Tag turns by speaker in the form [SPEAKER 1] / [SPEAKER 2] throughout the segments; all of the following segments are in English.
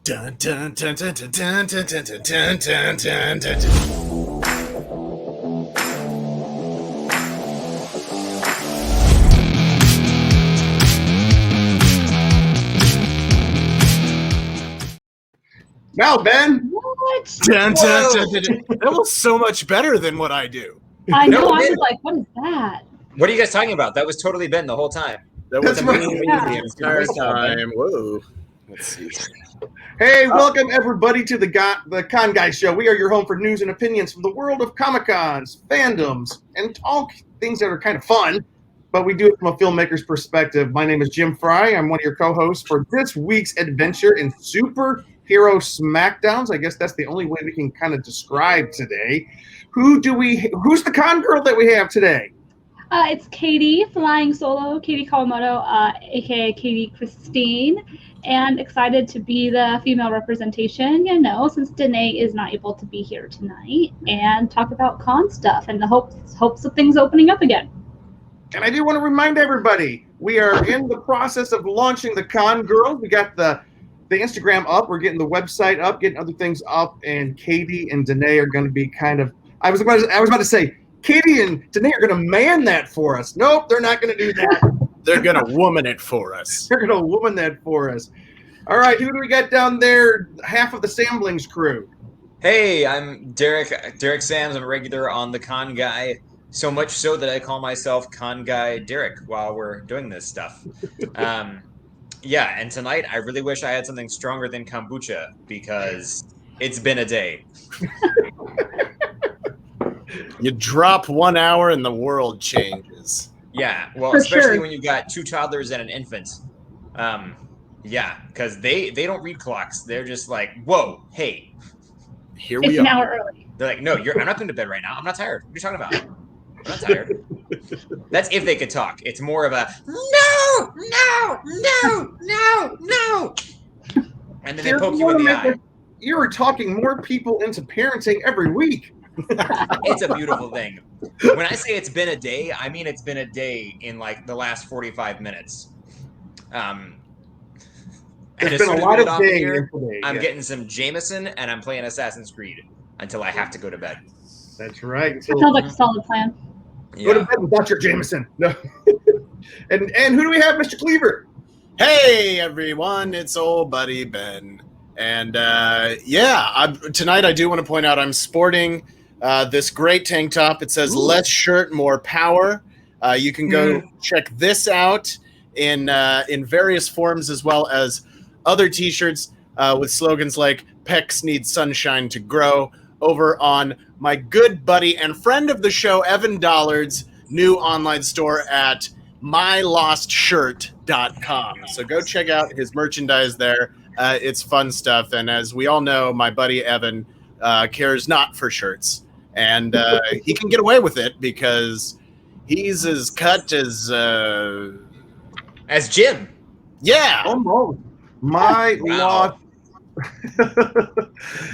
[SPEAKER 1] Dun, dun, dun, dun, dun, dun, dun, dun, dun, dun, dun, dun, dun.
[SPEAKER 2] Now, Ben.
[SPEAKER 3] What?
[SPEAKER 1] Dun, dun, dun, dun, dun. That was so much better than what I do.
[SPEAKER 3] I know.
[SPEAKER 4] No,
[SPEAKER 3] I
[SPEAKER 4] Ben.
[SPEAKER 3] was like, what is that?
[SPEAKER 4] What are you guys talking about? That was totally Ben the whole time.
[SPEAKER 1] That was
[SPEAKER 2] That's right.
[SPEAKER 1] me
[SPEAKER 3] Yeah.
[SPEAKER 1] the entire time. Whoa. Let's see.
[SPEAKER 2] Hey, welcome everybody to the Con Guy Show. We are your home for news and opinions from the world of Comic-Cons, fandoms, and all things that are kind of fun, but we do it from a filmmaker's perspective. My name is Jim Fry. I'm one of your co-hosts for this week's adventure in superhero smackdowns. I guess that's the only way we can kind of describe today. Who's the con girl that we have today?
[SPEAKER 3] It's Katie flying solo, Katie Kawamoto, aka Katie Christine, and excited to be the female representation, since Danae is not able to be here tonight, and talk about con stuff and the hopes of things opening up again.
[SPEAKER 2] And I do want to remind everybody, we are in the process of launching the Con Girls. We got the Instagram up, we're getting the website up, getting other things up, and Katie and Danae are going to be kind of, I was about to say, Katie and Danae are going to man that for us. Nope, they're not going to do that.
[SPEAKER 1] They're going to woman it for us.
[SPEAKER 2] They're going to woman that for us. All right, who do we got down there? Half of the Samblings crew.
[SPEAKER 4] Hey, I'm Derek. Derek Sams. I'm a regular on the Con Guy. So much so that I call myself Con Guy Derek while we're doing this stuff. Yeah, and tonight I really wish I had something stronger than kombucha because it's been a day.
[SPEAKER 1] You drop 1 hour and the world changes.
[SPEAKER 4] Yeah, well,
[SPEAKER 3] For
[SPEAKER 4] especially
[SPEAKER 3] sure.
[SPEAKER 4] when you got two toddlers and an infant. Yeah, because they don't read clocks. They're just like, whoa, hey.
[SPEAKER 1] Here
[SPEAKER 3] It's
[SPEAKER 1] we
[SPEAKER 3] an
[SPEAKER 1] are.
[SPEAKER 3] hour early.
[SPEAKER 4] They're like, no, I'm not going to bed right now. I'm not tired. What are you talking about? I'm not tired. That's if they could talk. It's more of a no, no, no, no, no. And then they poke you in the eye.
[SPEAKER 2] You are talking more people into parenting every week.
[SPEAKER 4] It's a beautiful thing. When I say it's been a day, I mean it's been a day in like the last 45 minutes. And
[SPEAKER 2] There's
[SPEAKER 4] as
[SPEAKER 2] been
[SPEAKER 4] soon
[SPEAKER 2] a
[SPEAKER 4] as
[SPEAKER 2] lot
[SPEAKER 4] we get
[SPEAKER 2] of
[SPEAKER 4] off
[SPEAKER 2] day
[SPEAKER 4] here,
[SPEAKER 2] today.
[SPEAKER 4] I'm
[SPEAKER 2] yeah.
[SPEAKER 4] getting some Jameson and I'm playing Assassin's Creed until I have to go to bed.
[SPEAKER 2] That's right.
[SPEAKER 3] That sounds like a solid plan.
[SPEAKER 2] Go to
[SPEAKER 4] Yeah.
[SPEAKER 2] bed without your Jameson. No. and who do we have, Mr. Cleaver?
[SPEAKER 1] Hey, everyone. It's old buddy Ben. And tonight I do want to point out I'm sporting this great tank top. It says less shirt, more power. You can go check this out in various forms, as well as other t-shirts with slogans like Pecs need sunshine to grow, over on my good buddy and friend of the show, Evan Dollard's new online store at mylostshirt.com. So go check out his merchandise there. It's fun stuff. And as we all know, my buddy Evan cares not for shirts. And he can get away with it because he's as cut as
[SPEAKER 4] Jim.
[SPEAKER 1] Yeah.
[SPEAKER 2] Oh, my
[SPEAKER 4] Wow.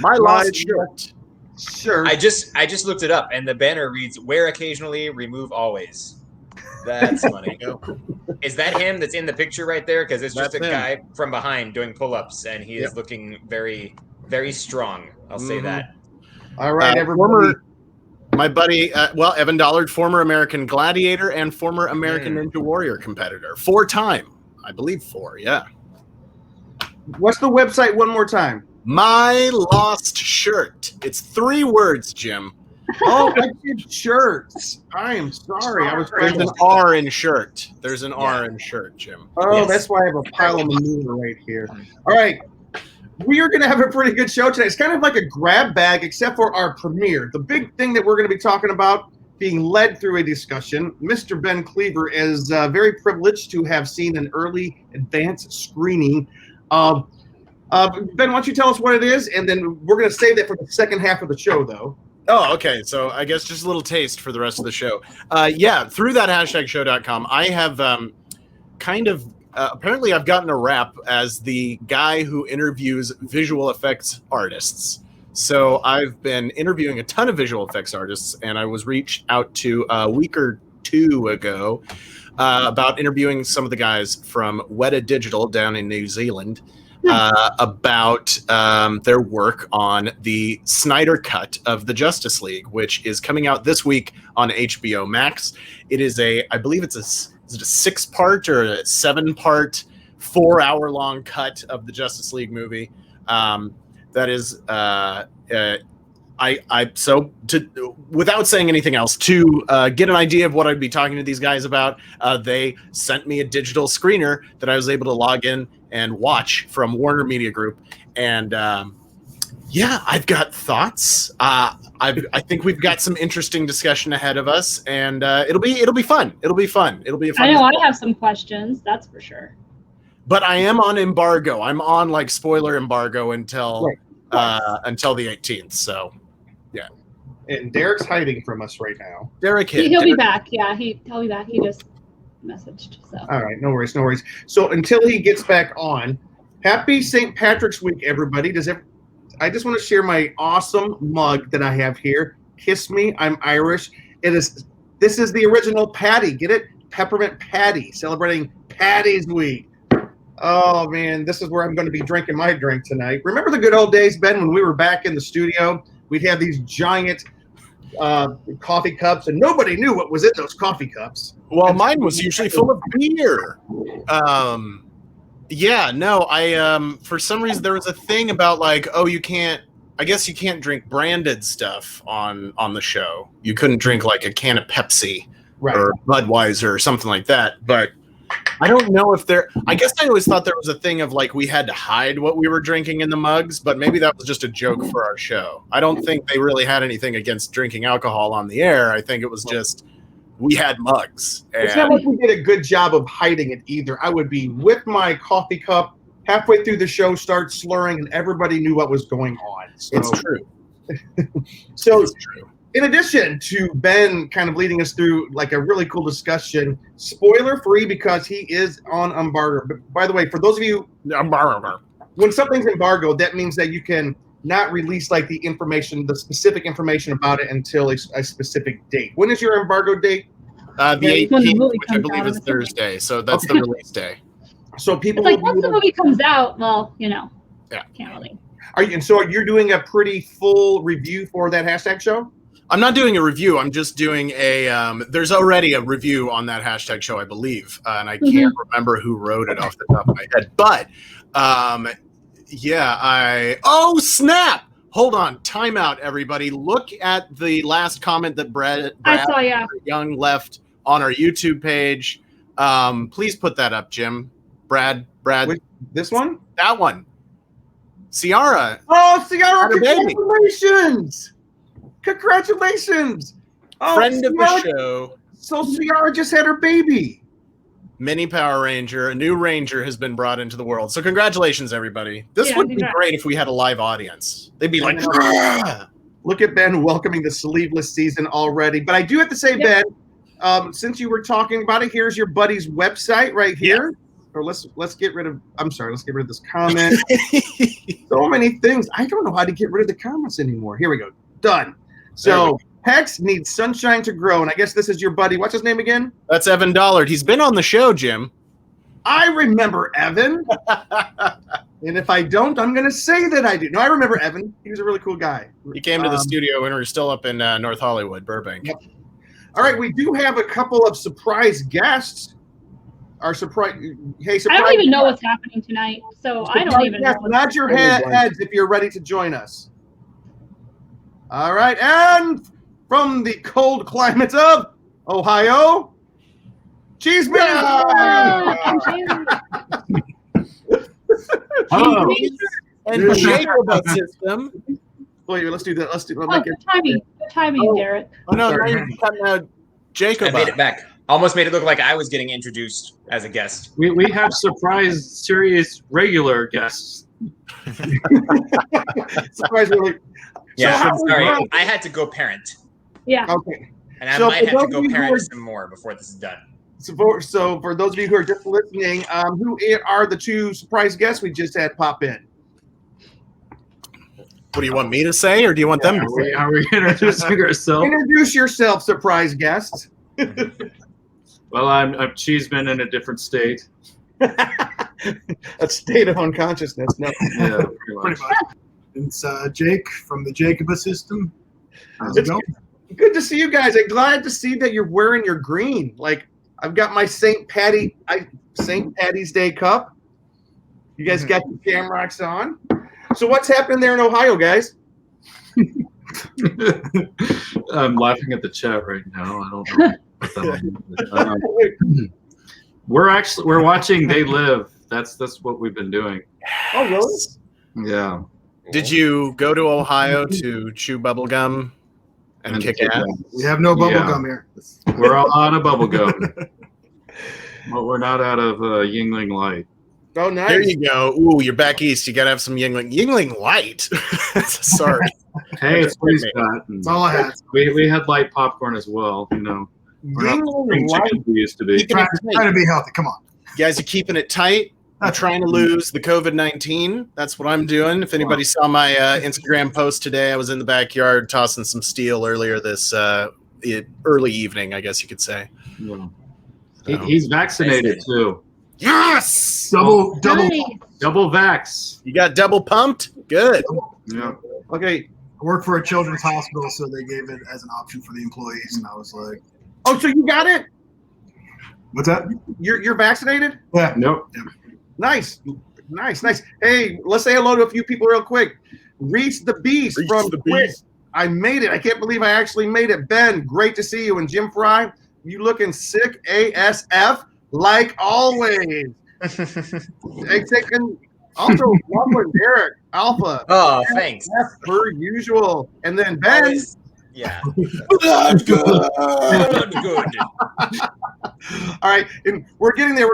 [SPEAKER 1] Lost shirt.
[SPEAKER 2] Sure.
[SPEAKER 4] I just looked it up and the banner reads wear occasionally, remove always. That's funny. Is that him that's in the picture right there? Because it's just
[SPEAKER 1] That's
[SPEAKER 4] a
[SPEAKER 1] him.
[SPEAKER 4] guy from behind doing pull-ups and he is looking very, very strong. I'll say that.
[SPEAKER 2] All right, everybody.
[SPEAKER 1] My buddy, Evan Dollard, former American Gladiator and former American Ninja Warrior competitor. 4-time. I believe 4, yeah.
[SPEAKER 2] What's the website one more time?
[SPEAKER 1] My Lost Shirt. It's 3 words, Jim.
[SPEAKER 2] Oh, I did shirts. I am sorry. I was
[SPEAKER 1] There's
[SPEAKER 2] trying
[SPEAKER 1] an R in shirt. There's an R in shirt, Jim.
[SPEAKER 2] Oh,
[SPEAKER 4] Yes.
[SPEAKER 2] that's why I have a pile of manure right here. All right. We are going to have a pretty good show today. It's kind of like a grab bag, except for our premiere. The big thing that we're going to be talking about, being led through a discussion, Mr. Ben Cleaver is very privileged to have seen an early advanced screening of Ben, why don't you tell us what it is, and then we're going to save that for the second half of the show, though.
[SPEAKER 1] Oh, okay. So I guess just a little taste for the rest of the show. Through that #show.com, I have apparently I've gotten a rap as the guy who interviews visual effects artists. So I've been interviewing a ton of visual effects artists, and I was reached out to a week or 2 ago about interviewing some of the guys from Weta Digital down in New Zealand. about their work on the Snyder cut of the Justice League, which is coming out this week on HBO Max. It is I believe it's is it a 6-part or a 7-part, 4-hour-long cut of the Justice League movie. That is, without saying anything else, to get an idea of what I'd be talking to these guys about, they sent me a digital screener that I was able to log in and watch from Warner Media Group. And yeah, I've got thoughts. I think we've got some interesting discussion ahead of us, and it'll be fun. It'll be fun. It'll be a fun.
[SPEAKER 3] I know I have some questions, that's for sure.
[SPEAKER 1] But I am on embargo. I'm on like spoiler embargo until the 18th. So, yeah.
[SPEAKER 2] And Derek's hiding from us right now.
[SPEAKER 1] Derek,
[SPEAKER 3] He'll be back. Yeah, he'll be back. He just messaged. So.
[SPEAKER 2] All right, no worries, no worries. So until he gets back on, happy St. Patrick's Week, everybody. I just want to share my awesome mug that I have here. Kiss me, I'm Irish. This is the original Patty. Get it? Peppermint Patty, celebrating Patty's Week. Oh man, this is where I'm going to be drinking my drink tonight. Remember the good old days, Ben, when we were back in the studio? We'd have these giant coffee cups, and nobody knew what was in those coffee cups.
[SPEAKER 1] Well, mine was usually full of beer. Yeah, no, for some reason there was a thing about like, oh, I guess you can't drink branded stuff on the show. You couldn't drink like a can of Pepsi or Budweiser or something like that. But I don't know if I guess I always thought there was a thing of like we had to hide what we were drinking in the mugs, but maybe that was just a joke for our show. I don't think they really had anything against drinking alcohol on the air. I think it was just we had mugs.
[SPEAKER 2] It's not like we did a good job of hiding it either. I would be with my coffee cup halfway through the show, start slurring, and everybody knew what was going on. So,
[SPEAKER 1] it's true.
[SPEAKER 2] It's true. In addition to Ben kind of leading us through like a really cool discussion, spoiler free because he is on embargo. But by the way, for those of you, when something's embargoed, that means that you can not release like the specific information about it until a specific date. When is your embargo date?
[SPEAKER 1] The 18th, which I believe is Thursday. So that's the release day.
[SPEAKER 2] So people,
[SPEAKER 3] it's like once the movie comes out, well,
[SPEAKER 1] yeah,
[SPEAKER 3] can't really.
[SPEAKER 2] So you're doing a pretty full review for that hashtag show?
[SPEAKER 1] I'm not doing a review. I'm just doing there's already a review on that hashtag show, I believe. And I can't remember who wrote it off the top of my head. But, oh, snap! Hold on. Time out, everybody. Look at the last comment that Brad Young left on our YouTube page. Please put that up, Jim. Brad.
[SPEAKER 2] Wait, this one?
[SPEAKER 1] That one. Ciara.
[SPEAKER 2] Oh, Ciara, congratulations! Congratulations! Oh,
[SPEAKER 1] friend of the show.
[SPEAKER 2] So Ciara just had her baby.
[SPEAKER 1] Mini Power Ranger, a new Ranger has been brought into the world. So congratulations, everybody. This would be great if we had a live audience. They'd be like, ah!
[SPEAKER 2] Look at Ben welcoming the sleeveless season already. But I do have to say, Ben, since you were talking about it, here's your buddy's website right here. Or let's get rid of this comment. So many things. I don't know how to get rid of the comments anymore. Here we go. Done. So Hex needs sunshine to grow, and I guess this is your buddy. What's his name again?
[SPEAKER 1] That's Evan Dollard. He's been on the show, Jim.
[SPEAKER 2] I remember Evan. And if I don't, I'm going to say that I do. No, I remember Evan. He was a really cool guy.
[SPEAKER 1] He came to the studio when we were still up in North Hollywood, Burbank.
[SPEAKER 2] Yep. All right, we do have a couple of surprise guests. Our surprise. Hey, surprise!
[SPEAKER 3] I don't even know what's happening tonight, so I don't even know.
[SPEAKER 2] Nod your heads if you're ready to join us. All right, and from the cold climate of Ohio, Cheeseman.
[SPEAKER 1] Hello. And Jacob system.
[SPEAKER 2] Wait, let's do that.
[SPEAKER 3] Good timing, Derek.
[SPEAKER 1] Oh no, now you're cutting out Jacob.
[SPEAKER 4] I made it back. Almost made it look like I was getting introduced as a guest.
[SPEAKER 5] We have surprise, serious, regular guests.
[SPEAKER 2] Surprise, really.
[SPEAKER 4] Yeah, so sorry. I had to go parent.
[SPEAKER 3] Yeah.
[SPEAKER 2] Okay.
[SPEAKER 4] And I might have to go parent some more before this is done.
[SPEAKER 2] So for those of you who are just listening, who are the two surprise guests we just had pop in?
[SPEAKER 1] What do you want me to say, or do you want them to say?
[SPEAKER 5] Are we introducing ourselves?
[SPEAKER 2] Introduce yourself, surprise guest.
[SPEAKER 5] Well, I'm Cheeseman in a different state.
[SPEAKER 2] a state of unconsciousness. No.
[SPEAKER 5] Yeah,
[SPEAKER 6] Pretty much. It's Jake from the Jacoba system. How's it
[SPEAKER 2] It's
[SPEAKER 6] going?
[SPEAKER 2] good to see you guys. I'm glad to see that you're wearing your green. Like I've got my St. Patty's Day cup. You guys got your shamrocks on. So what's happening there in Ohio, guys?
[SPEAKER 5] I'm laughing at the chat right now. I don't know. We're watching They Live. That's what we've been doing.
[SPEAKER 2] Oh, really?
[SPEAKER 5] Yeah.
[SPEAKER 1] Did you go to Ohio to chew bubble gum and kick ass?
[SPEAKER 6] We have no bubble
[SPEAKER 5] Yeah.
[SPEAKER 6] gum here.
[SPEAKER 5] We're all out of bubble gum, but we're not out of Yingling Light.
[SPEAKER 2] Oh, nice.
[SPEAKER 1] There you go. Ooh, you're back east. You gotta have some Yingling. Yingling Light. Sorry.
[SPEAKER 5] Hey, it's what he's got.
[SPEAKER 6] That's all I had.
[SPEAKER 5] We had light popcorn as well. You know, we're not the spring chickens we used to be.
[SPEAKER 1] Keeping
[SPEAKER 6] Trying to be healthy. Come on.
[SPEAKER 1] You guys are keeping it tight. I'm trying to lose the COVID-19. That's what I'm doing. If anybody saw my Instagram post today, I was in the backyard tossing some steel earlier this early evening, I guess you could say.
[SPEAKER 5] Yeah.
[SPEAKER 1] So.
[SPEAKER 5] He's vaccinated too.
[SPEAKER 1] Yes!
[SPEAKER 6] Double.
[SPEAKER 3] Nice.
[SPEAKER 5] Double vax.
[SPEAKER 1] You got double pumped? Good.
[SPEAKER 5] Yeah.
[SPEAKER 2] Okay.
[SPEAKER 6] I work for a children's hospital, so they gave it as an option for the employees, and I was like,
[SPEAKER 2] Oh, so you got it?
[SPEAKER 6] "What's that?"
[SPEAKER 2] You're vaccinated?
[SPEAKER 6] Yeah.
[SPEAKER 5] Nope.
[SPEAKER 2] Nice. Hey, let's say hello to a few people real quick. Reese the Beast
[SPEAKER 1] Reese
[SPEAKER 2] from
[SPEAKER 1] the
[SPEAKER 2] Twitch.
[SPEAKER 1] Beast.
[SPEAKER 2] I made it. I can't believe I actually made it. Ben, great to see you. And Jim Fry, you looking sick ASF like always. And also, Loveland Derek, Alpha,
[SPEAKER 4] Oh, thanks.
[SPEAKER 2] as per usual. And then Ben.
[SPEAKER 4] Always- Yeah.
[SPEAKER 1] That's good.
[SPEAKER 4] Good.
[SPEAKER 2] All right, and we're getting there.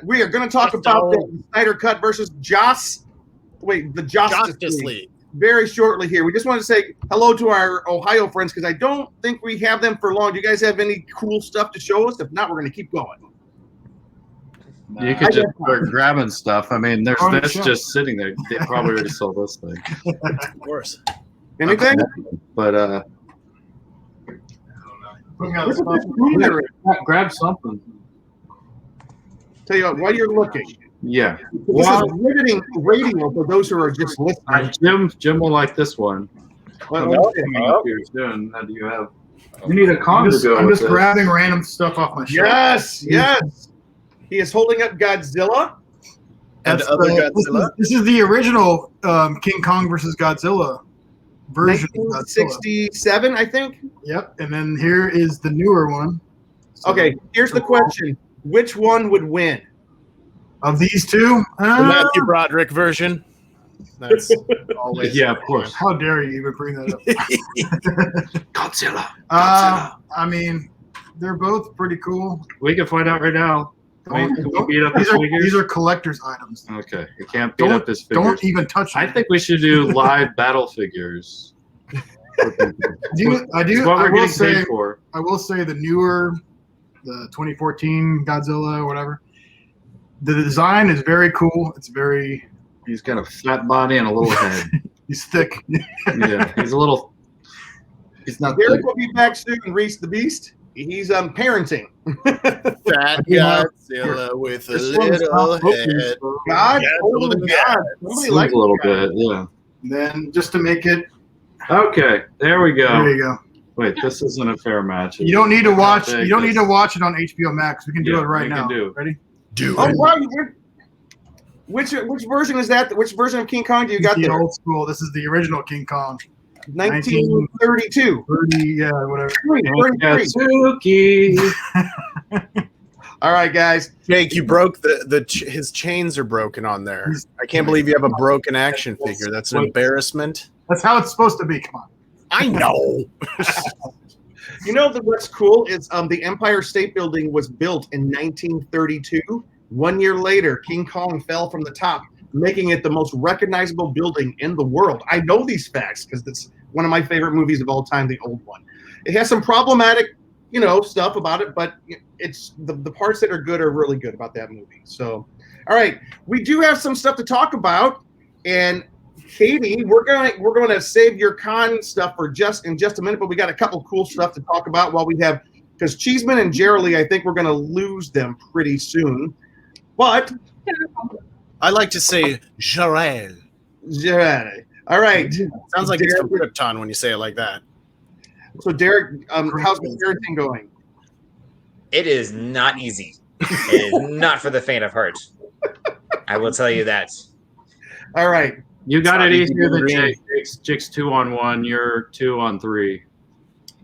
[SPEAKER 2] We are going to talk about the Snyder Cut versus the JOSStice League very shortly here. We just want to say hello to our Ohio friends because I don't think we have them for long. Do you guys have any cool stuff to show us? If not, we're going to keep going.
[SPEAKER 5] You could just start grabbing stuff. I mean, there's
[SPEAKER 6] Oh,
[SPEAKER 5] this
[SPEAKER 6] sure.
[SPEAKER 5] just sitting there. They probably already sold this thing.
[SPEAKER 1] Of course.
[SPEAKER 2] Anything?
[SPEAKER 5] But
[SPEAKER 6] Putting out
[SPEAKER 2] Look at
[SPEAKER 6] stuff.
[SPEAKER 2] this room they're in.
[SPEAKER 5] grab something.
[SPEAKER 2] Tell you what, while you're looking,
[SPEAKER 5] Yeah.
[SPEAKER 2] this is riveting radio for those who are just listening.
[SPEAKER 5] Jim will like this one.
[SPEAKER 2] Well,
[SPEAKER 5] Soon. How do you have? You need a con to go
[SPEAKER 6] I'm
[SPEAKER 5] with
[SPEAKER 6] just
[SPEAKER 5] this.
[SPEAKER 6] grabbing random stuff off my shelf.
[SPEAKER 2] yes. He is holding up Godzilla.
[SPEAKER 1] And
[SPEAKER 6] That's
[SPEAKER 1] other
[SPEAKER 6] the-
[SPEAKER 1] Godzilla.
[SPEAKER 6] This is the original King Kong versus Godzilla version of Godzilla.
[SPEAKER 2] 1967, I think.
[SPEAKER 6] Yep. And then here is the newer one. So,
[SPEAKER 2] Okay, here's the question: which one would win?
[SPEAKER 6] Of these two?
[SPEAKER 1] The Matthew Broderick version. That's always.
[SPEAKER 5] Yeah, of course.
[SPEAKER 6] How dare you even bring that up?
[SPEAKER 5] Godzilla.
[SPEAKER 6] I mean, they're both pretty cool.
[SPEAKER 5] We can find out right now. Can we beat up his figures?
[SPEAKER 6] These are collector's items.
[SPEAKER 5] Okay, you can't beat up his figures.
[SPEAKER 6] Don't even touch
[SPEAKER 5] I
[SPEAKER 6] them.
[SPEAKER 5] think we should do live battle figures.
[SPEAKER 6] I do.
[SPEAKER 5] It's what
[SPEAKER 6] I
[SPEAKER 5] we're
[SPEAKER 6] will
[SPEAKER 5] getting paid
[SPEAKER 6] say.
[SPEAKER 5] for.
[SPEAKER 6] I will say the newer, the 2014 Godzilla or whatever. The design is very cool. It's very.
[SPEAKER 5] He's got a fat body and a little head.
[SPEAKER 6] He's thick.
[SPEAKER 5] Yeah, he's a little. He's not.
[SPEAKER 2] Derek
[SPEAKER 5] thick.
[SPEAKER 2] will be back soon. Reese the Beast. He's parenting.
[SPEAKER 1] Fat Godzilla with a
[SPEAKER 6] This one's
[SPEAKER 1] little
[SPEAKER 6] not focused,
[SPEAKER 1] head.
[SPEAKER 6] so-
[SPEAKER 2] God,
[SPEAKER 1] Yeah,
[SPEAKER 2] holy
[SPEAKER 1] golden
[SPEAKER 2] God.
[SPEAKER 1] God.
[SPEAKER 2] Somebody
[SPEAKER 5] Seems
[SPEAKER 2] likes
[SPEAKER 5] a little
[SPEAKER 2] this guy.
[SPEAKER 5] bit, yeah.
[SPEAKER 6] Then just to make it,
[SPEAKER 5] Okay, there we
[SPEAKER 6] there
[SPEAKER 5] go.
[SPEAKER 6] you go.
[SPEAKER 5] Wait, this isn't a fair match.
[SPEAKER 6] You don't need to watch.
[SPEAKER 5] Big
[SPEAKER 6] You don't need
[SPEAKER 5] this-
[SPEAKER 6] to watch it on HBO Max. We can do
[SPEAKER 5] Yeah,
[SPEAKER 6] it right
[SPEAKER 5] we
[SPEAKER 6] now.
[SPEAKER 5] can do.
[SPEAKER 6] Ready?
[SPEAKER 1] Do
[SPEAKER 2] Oh,
[SPEAKER 1] it.
[SPEAKER 2] wow. Which version is that? Which version of King Kong do you got
[SPEAKER 6] the
[SPEAKER 2] there?
[SPEAKER 6] old school. This is the original King Kong.
[SPEAKER 2] 1932.
[SPEAKER 6] 30, yeah, whatever.
[SPEAKER 2] 33.
[SPEAKER 5] Suzuki.
[SPEAKER 2] All right, guys.
[SPEAKER 1] Jake, you broke his chains are broken on there. I can't believe you have a broken action figure. That's an embarrassment.
[SPEAKER 6] That's how it's supposed to be. Come on.
[SPEAKER 1] I know.
[SPEAKER 2] You know what's cool is the Empire State Building was built in 1932. 1 year later, King Kong fell from the top, making it the most recognizable building in the world. I know these facts because it's one of my favorite movies of all time, the old one. It has some problematic, stuff about it, but it's the parts that are good are really good about that movie. So, all right, we do have some stuff to talk about, and Katie, we're going to save your con stuff for just a minute, but we got a couple cool stuff to talk about while we have, because Cheeseman and Jerry, I think we're going to lose them pretty soon. But
[SPEAKER 1] I like to say Jarrell.
[SPEAKER 2] Gerard. All right.
[SPEAKER 1] Sounds like it's from
[SPEAKER 2] Derek,
[SPEAKER 1] Krypton when you say it like that.
[SPEAKER 2] so Derek, how's the parenting going?
[SPEAKER 4] It is not easy. It is not for the faint of heart. I will tell you that.
[SPEAKER 2] All right.
[SPEAKER 5] You got
[SPEAKER 1] It's
[SPEAKER 5] it
[SPEAKER 1] not
[SPEAKER 5] easier than
[SPEAKER 1] easy.
[SPEAKER 5] Jake. Jake's 2-on-1. You're 2-on-3.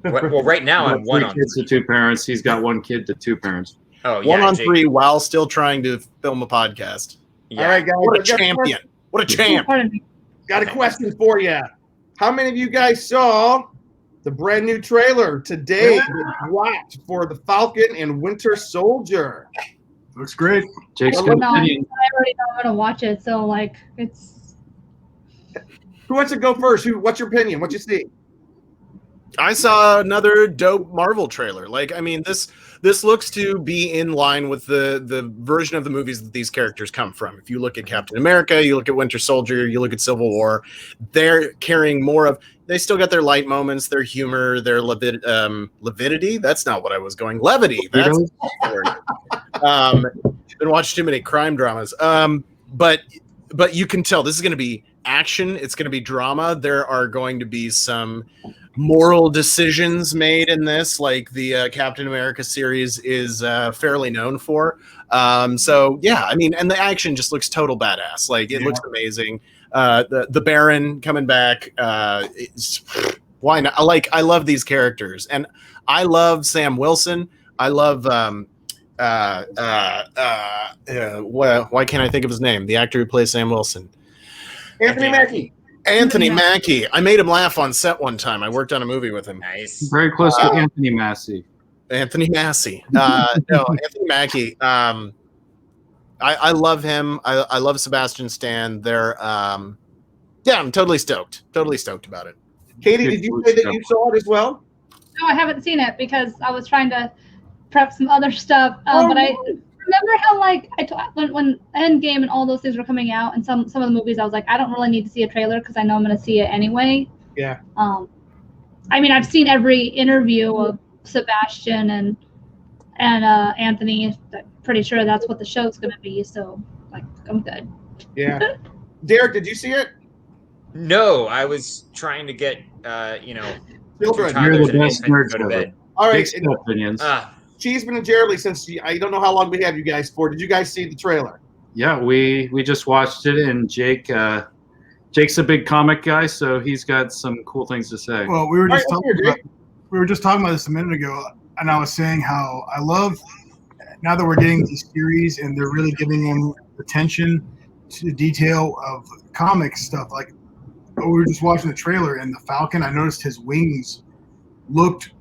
[SPEAKER 4] Well, right now I'm one on.
[SPEAKER 5] 3 kids to 2 parents. He's got 1 kid to 2 parents.
[SPEAKER 4] Oh, yeah.
[SPEAKER 1] 1 on
[SPEAKER 4] Jake.
[SPEAKER 1] 3 while still trying to film a podcast.
[SPEAKER 4] Yeah.
[SPEAKER 2] All right, guys.
[SPEAKER 1] What a
[SPEAKER 2] I've got
[SPEAKER 1] champion. What a champ.
[SPEAKER 3] Pardon me.
[SPEAKER 2] Got a question for you. How many of you guys saw the brand new trailer today that dropped for the Falcon and Winter Soldier?
[SPEAKER 6] Looks great.
[SPEAKER 5] Jake's
[SPEAKER 2] Well,
[SPEAKER 5] got
[SPEAKER 3] No, I
[SPEAKER 5] opinion.
[SPEAKER 3] already know I'm gonna watch it, so like it's.
[SPEAKER 2] Who wants to go first? What's your opinion? What you see?
[SPEAKER 1] I saw another dope Marvel trailer. Like, I mean, this looks to be in line with the version of the movies that these characters come from. If you look at Captain America, you look at Winter Soldier, you look at Civil War, they're carrying more of. They still got their light moments, their humor, their levidity. That's not what I was going. Levity. That's the word. Been watching too many crime dramas. But you can tell this is going to be action. It's going to be drama. There are going to be some moral decisions made in this, like the Captain America series is fairly known for. So yeah, I mean, and the action just looks total badass. Like it looks amazing. The Baron coming back. Why not? I love these characters, and I love Sam Wilson. I love why can't I think of his name? The actor who plays Sam Wilson.
[SPEAKER 2] Anthony Mackie.
[SPEAKER 1] Anthony Mackie. I made him laugh on set one time. I worked on a movie with him.
[SPEAKER 4] Nice.
[SPEAKER 5] Very close to Anthony Massey.
[SPEAKER 1] Anthony Massey. No, Anthony Mackie. I love him. I love Sebastian Stan. They're yeah, I'm totally stoked. Totally stoked about it.
[SPEAKER 2] Katie, did you say that you saw it as well?
[SPEAKER 3] No, I haven't seen it because I was trying to prep some other stuff. But I remember how like when Endgame and all those things were coming out, and some of the movies, I was like, I don't really need to see a trailer because I know I'm going to see it anyway.
[SPEAKER 2] Yeah.
[SPEAKER 3] I mean, I've seen every interview of Sebastian and Anthony. I'm pretty sure that's what the show's going to be. So like, I'm good.
[SPEAKER 2] Yeah. Derek, did you see it?
[SPEAKER 4] No, I was trying to get
[SPEAKER 2] Children.
[SPEAKER 5] You're the best
[SPEAKER 4] to
[SPEAKER 5] nerd
[SPEAKER 4] go to
[SPEAKER 5] ever.
[SPEAKER 4] bed.
[SPEAKER 2] All right.
[SPEAKER 5] Jake's opinions.
[SPEAKER 2] Cheeseman and Jeremy, since I don't know how long we have you guys for, did you guys see the trailer?
[SPEAKER 5] Yeah, we just watched it, and Jake's a big comic guy, so he's got some cool things to say.
[SPEAKER 6] Well, we were just
[SPEAKER 2] All right,
[SPEAKER 6] talking about this a minute ago, and I was saying how I love now that we're getting these series and they're really giving them attention to the detail of comic stuff. Like we were just watching the trailer, and the Falcon, I noticed his wings looked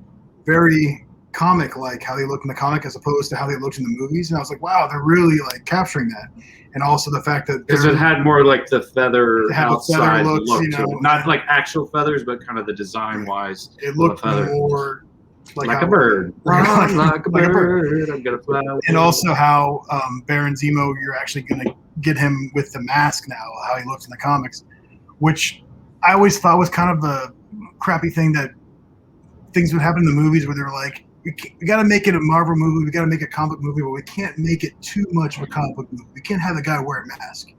[SPEAKER 6] very comic-like, how they look in the comic as opposed to how they looked in the movies. And I was like, wow, they're really like capturing that. And also the fact that
[SPEAKER 5] Because it had more like the feather
[SPEAKER 6] It had the
[SPEAKER 5] outside
[SPEAKER 6] feather looks,
[SPEAKER 5] look
[SPEAKER 6] you
[SPEAKER 5] to
[SPEAKER 6] know.
[SPEAKER 5] it. Not like actual feathers, but kind of the design-wise.
[SPEAKER 6] it looked
[SPEAKER 5] feather.
[SPEAKER 6] more
[SPEAKER 5] Like
[SPEAKER 6] how-
[SPEAKER 5] a bird.
[SPEAKER 6] Like
[SPEAKER 5] like a
[SPEAKER 6] a bird.
[SPEAKER 5] bird. I'm gonna fly.
[SPEAKER 6] And also how Baron Zemo, you're actually going to get him with the mask now, how he looks in the comics, which I always thought was kind of a crappy thing that things would happen in the movies where they're like, we got to make it a Marvel movie, we got to make a comic movie, but we can't make it too much of a comic book movie. We can't have the guy wear a mask.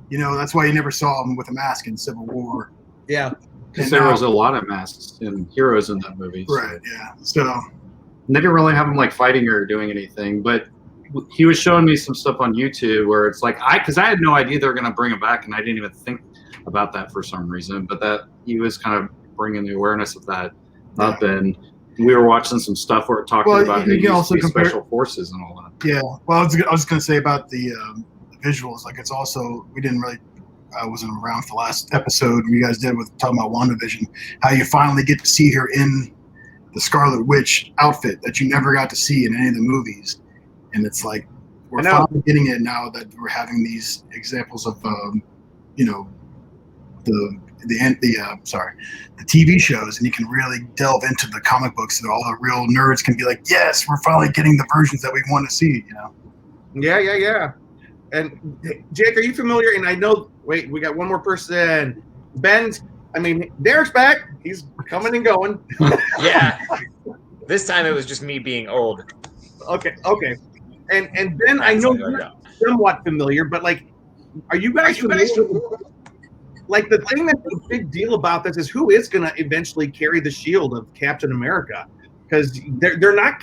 [SPEAKER 6] You know, that's why you never saw him with a mask in Civil War.
[SPEAKER 2] Yeah.
[SPEAKER 5] Because
[SPEAKER 6] And
[SPEAKER 5] there
[SPEAKER 6] now-
[SPEAKER 5] was a lot of masks and heroes in that movie. so-
[SPEAKER 6] Right, yeah. So,
[SPEAKER 5] And they didn't really have him like fighting or doing anything, but he was showing me some stuff on YouTube where it's like because I had no idea they were going to bring him back, and I didn't even think about that for some reason. But that he was kind of bringing the awareness of that up, and we were watching some stuff where it talking
[SPEAKER 6] Well,
[SPEAKER 5] about
[SPEAKER 6] you
[SPEAKER 5] the
[SPEAKER 6] can also compare-
[SPEAKER 5] special forces and all that.
[SPEAKER 6] yeah. Well, I was going to say about the visuals. Like, it's also, we didn't really, I wasn't around for the last episode you guys did with talking about WandaVision, how you finally get to see her in the Scarlet Witch outfit that you never got to see in any of the movies. And it's like, we're
[SPEAKER 2] I know.
[SPEAKER 6] finally getting it now that we're having these examples of, you know, the TV shows, and you can really delve into the comic books, and all the real nerds can be like, yes, we're finally getting the versions that we want to see, you know?
[SPEAKER 2] Yeah. And Jake, are you familiar? And I know, wait, we got one more person. Derek's back. He's coming and going.
[SPEAKER 4] Yeah. This time it was just me being old.
[SPEAKER 2] Okay. And Ben, I know somewhat familiar, but like, are you guys familiar with, like, the thing that's a big deal about this is who is going to eventually carry the shield of Captain America? Because they're not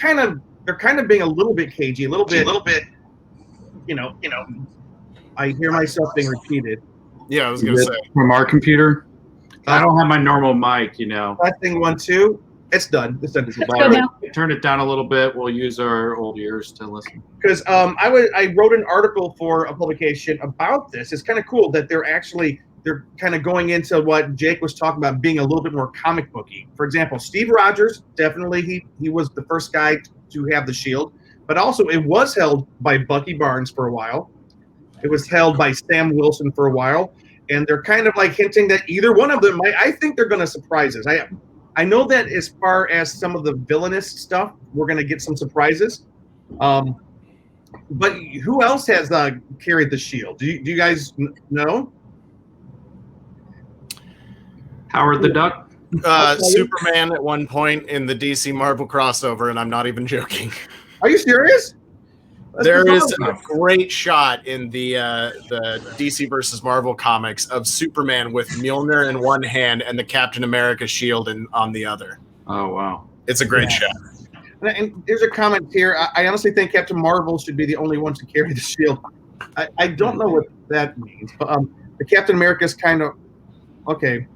[SPEAKER 2] they're kind of being a little bit cagey, a little bit, you know. I hear myself being repeated.
[SPEAKER 1] Yeah, I was going to say.
[SPEAKER 5] From our computer? I don't have my normal mic, you know.
[SPEAKER 2] Testing 1, 2. It's done. It's done.
[SPEAKER 5] Turn it down a little bit. We'll use our old ears to listen.
[SPEAKER 2] Because I wrote an article for a publication about this. It's kind of cool that they're kind of going into what Jake was talking about, being a little bit more comic booky. For example, Steve Rogers, definitely he was the first guy to have the shield, but also it was held by Bucky Barnes for a while. It was held by Sam Wilson for a while, and they're kind of like hinting that either one of them might. I think they're going to surprise us. I know that as far as some of the villainous stuff, we're going to get some surprises. But who else has carried the shield? Do you guys know?
[SPEAKER 5] Howard the Duck?
[SPEAKER 1] Superman at one point in the DC Marvel crossover, and I'm not even joking.
[SPEAKER 2] Are you serious?
[SPEAKER 1] There is a great shot in the DC versus Marvel comics of Superman with Mjolnir in one hand and the Captain America shield on the other.
[SPEAKER 5] Oh, wow.
[SPEAKER 1] It's a great shot.
[SPEAKER 2] And there's a comment here. I honestly think Captain Marvel should be the only one to carry the shield. I don't know what that means, but the Captain America is kind of okay.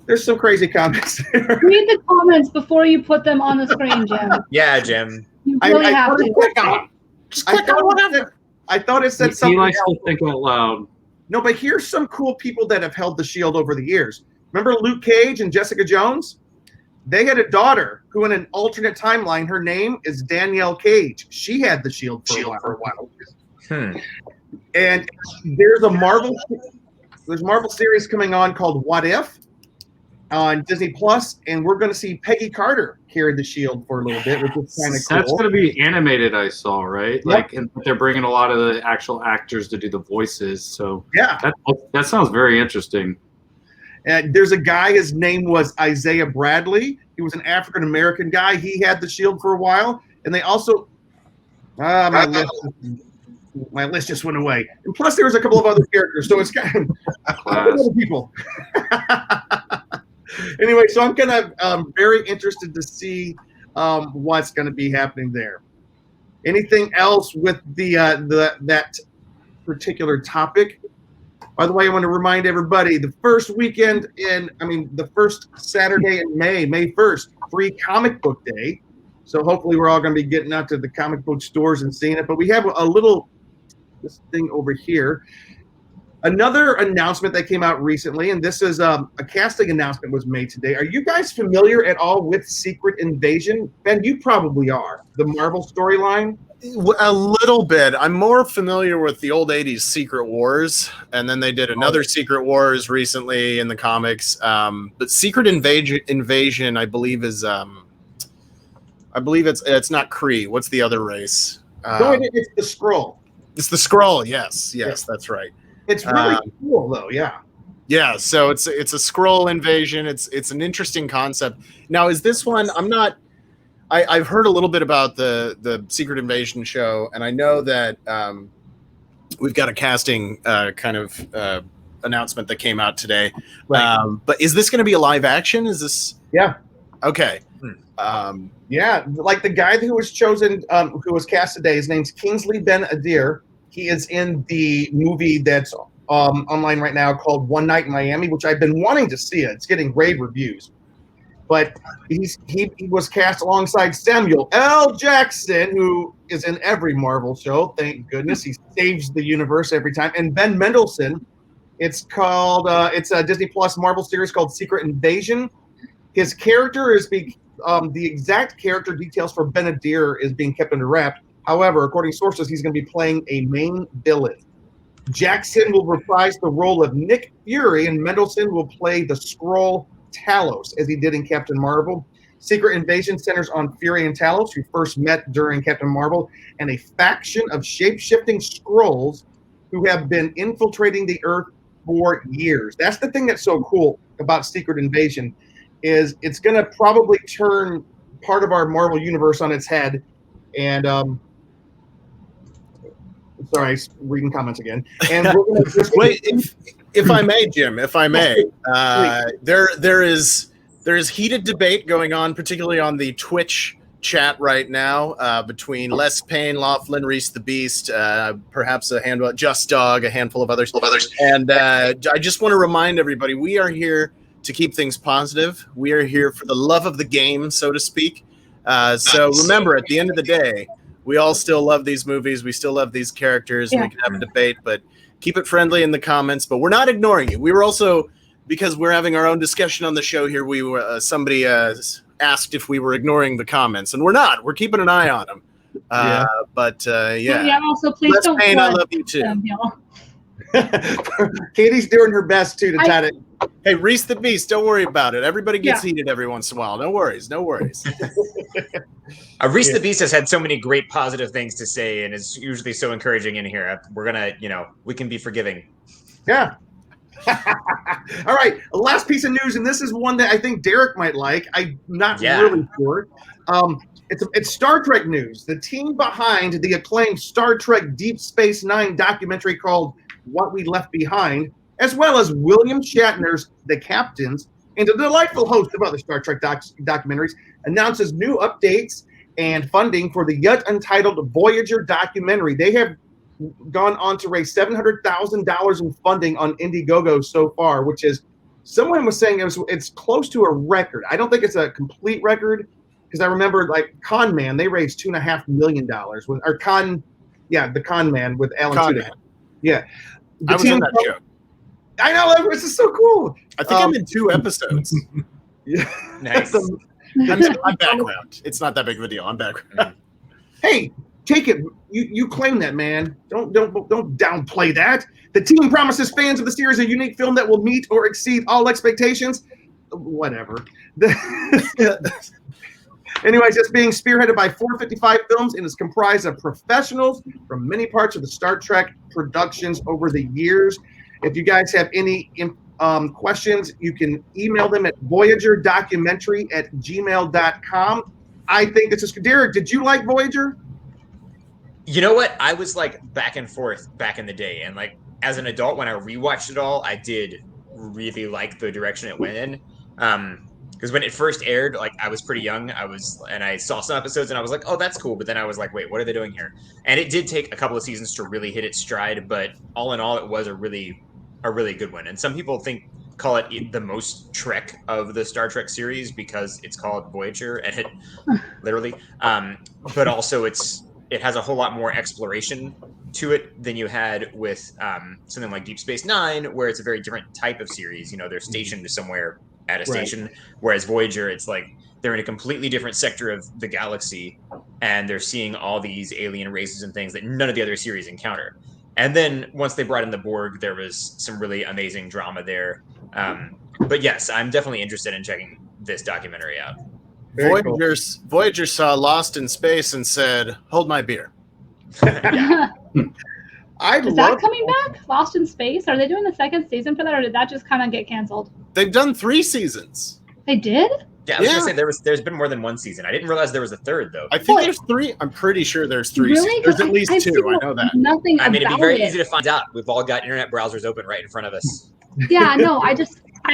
[SPEAKER 2] There's some crazy comments there.
[SPEAKER 3] Read the comments before you put them on the screen, Jim.
[SPEAKER 4] Yeah, Jim.
[SPEAKER 3] You really have to.
[SPEAKER 1] Just click on whatever.
[SPEAKER 2] I thought it said something.
[SPEAKER 5] He likes to think out loud.
[SPEAKER 2] No, but here's some cool people that have held the shield over the years. Remember Luke Cage and Jessica Jones? They had a daughter who, in an alternate timeline, her name is Danielle Cage. She had the shield for a while. And there's a Marvel series coming on called What If on Disney Plus, and we're going to see Peggy Carter carry the shield for a little bit, which is kind of cool.
[SPEAKER 5] That's going to be animated, I saw, right? Yep. Like, and they're bringing a lot of the actual actors to do the voices. So
[SPEAKER 2] yeah,
[SPEAKER 5] that sounds very interesting.
[SPEAKER 2] And there's a guy, his name was Isaiah Bradley. He was an African-American guy. He had the shield for a while. And they also, my list just went away. And plus there was a couple of other characters. So it's kind of other people. Anyway, so I'm kind of very interested to see what's going to be happening there. Anything else with that particular topic? By the way, I want to remind everybody, the first Saturday in May 1st, free comic book day. So hopefully we're all going to be getting out to the comic book stores and seeing it. But we have this thing over here. Another announcement that came out recently, and this is a casting announcement was made today. Are you guys familiar at all with Secret Invasion? Ben, you probably are. The Marvel storyline?
[SPEAKER 1] A little bit. I'm more familiar with the old 80s Secret Wars, and then they did another Secret Wars recently in the comics. But Secret Invasion, I believe it's not Kree. What's the other race?
[SPEAKER 2] No, it's the Skrull.
[SPEAKER 1] It's the Skrull. Yes, that's right.
[SPEAKER 2] It's really cool, though. Yeah.
[SPEAKER 1] Yeah. So it's a Skrull invasion. It's an interesting concept. Now, is this one? I've heard a little bit about the Secret Invasion show, and I know that we've got a casting kind of announcement that came out today. Right. But is this going to be a live action? Is this?
[SPEAKER 2] Yeah.
[SPEAKER 1] Okay.
[SPEAKER 2] Yeah, like the guy who was chosen, who was cast today, his name's Kingsley Ben-Adir. He is in the movie that's online right now called One Night in Miami, which I've been wanting to see. It's getting rave reviews. But he was cast alongside Samuel L. Jackson, who is in every Marvel show. Thank goodness. He saves the universe every time. And Ben Mendelsohn. It's called it's a Disney Plus Marvel series called Secret Invasion. His character is the exact character details for Ben-Adir is being kept under wrap. However, according to sources, he's going to be playing a main villain. Jackson will reprise the role of Nick Fury, and Mendelsohn will play the Skrull Talos, as he did in Captain Marvel. Secret Invasion centers on Fury and Talos, who first met during Captain Marvel, and a faction of shape-shifting Skrulls who have been infiltrating the Earth for years. That's the thing that's so cool about Secret Invasion, is it's going to probably turn part of our Marvel universe on its head. And Sorry, reading comments again. And we're gonna just
[SPEAKER 1] Wait, if I may, Jim, if I may, there is heated debate going on, particularly on the Twitch chat right now, between Les Payne, Laughlin, Reese the Beast, perhaps a handful, Just Dog, a handful of others. And I just want to remind everybody, we are here to keep things positive. We are here for the love of the game, so to speak. So remember, at the end of the day, we all still love these movies. We still love these characters. And we can have a debate, but keep it friendly in the comments. But we're not ignoring you. We were also, because we're having our own discussion on the show here, we were somebody asked if we were ignoring the comments, and we're not. We're keeping an eye on them. But
[SPEAKER 3] Yeah, also please
[SPEAKER 1] Les
[SPEAKER 3] don't
[SPEAKER 1] Payne, I love you too.
[SPEAKER 2] Katie's doing her best too to try to.
[SPEAKER 1] Hey, Reese the Beast, don't worry about it. Everybody gets heated every once in a while. No worries.
[SPEAKER 4] Reese the Beast has had so many great positive things to say and is usually so encouraging in here. We're going to, we can be forgiving.
[SPEAKER 2] Yeah. All right. Last piece of news, and this is one that I think Derek might like. I'm not really sure. It's Star Trek news. The team behind the acclaimed Star Trek Deep Space Nine documentary called What We Left Behind, as well as William Shatner's The Captains, and a delightful host of other Star Trek documentaries, announces new updates and funding for the yet untitled Voyager documentary. They have gone on to raise $700,000 in funding on Indiegogo so far, which is, someone was saying it's close to a record. I don't think it's a complete record, because I remember like Con Man, they raised $2.5 million. The Con Man with Alan Tudyk. Yeah.
[SPEAKER 1] I was in that show.
[SPEAKER 2] I know, this is so cool.
[SPEAKER 1] I think I'm in 2 episodes.
[SPEAKER 2] Yeah.
[SPEAKER 4] Nice.
[SPEAKER 1] I'm background. It's not that big of a deal. I'm background.
[SPEAKER 2] Hey, take it. You claim that, man. Don't downplay that. The team promises fans of the series a unique film that will meet or exceed all expectations. Whatever. Anyways, it's being spearheaded by 455 Films and is comprised of professionals from many parts of the Star Trek productions over the years. If you guys have any questions, you can email them at voyagerdocumentary@gmail.com. I think this is Derek. Did you like Voyager?
[SPEAKER 4] You know what? I was like back and forth back in the day, and like as an adult, when I rewatched it all, I did really like the direction it went in. Because when it first aired, like I was pretty young, and I saw some episodes, and I was like, "Oh, that's cool." But then I was like, "Wait, what are they doing here?" And it did take a couple of seasons to really hit its stride, but all in all, it was a really good one. And some people call it the most Trek of the Star Trek series because it's called Voyager, and it literally. But also, it has a whole lot more exploration to it than you had with something like Deep Space Nine, where it's a very different type of series. They're stationed somewhere at a station, whereas Voyager, it's like they're in a completely different sector of the galaxy, and they're seeing all these alien races and things that none of the other series encounter. And then once they brought in the Borg, there was some really amazing drama there. But yes, I'm definitely interested in checking this documentary out.
[SPEAKER 1] Voyager saw Lost in Space and said, "Hold my beer."
[SPEAKER 3] Is that coming back? Lost in Space? Are they doing the second season for that, or did that just kind of get canceled?
[SPEAKER 1] They've done 3 seasons.
[SPEAKER 3] They did?
[SPEAKER 4] Yeah, I was gonna say there's been more than one season. I didn't realize there was a third though.
[SPEAKER 1] I think there's 3. I'm pretty sure there's 3.
[SPEAKER 3] Really?
[SPEAKER 1] There's at least 2. I know that.
[SPEAKER 3] Nothing.
[SPEAKER 4] I mean, it'd be very easy to find out. We've all got internet browsers open right in front of us.
[SPEAKER 3] Yeah, no, I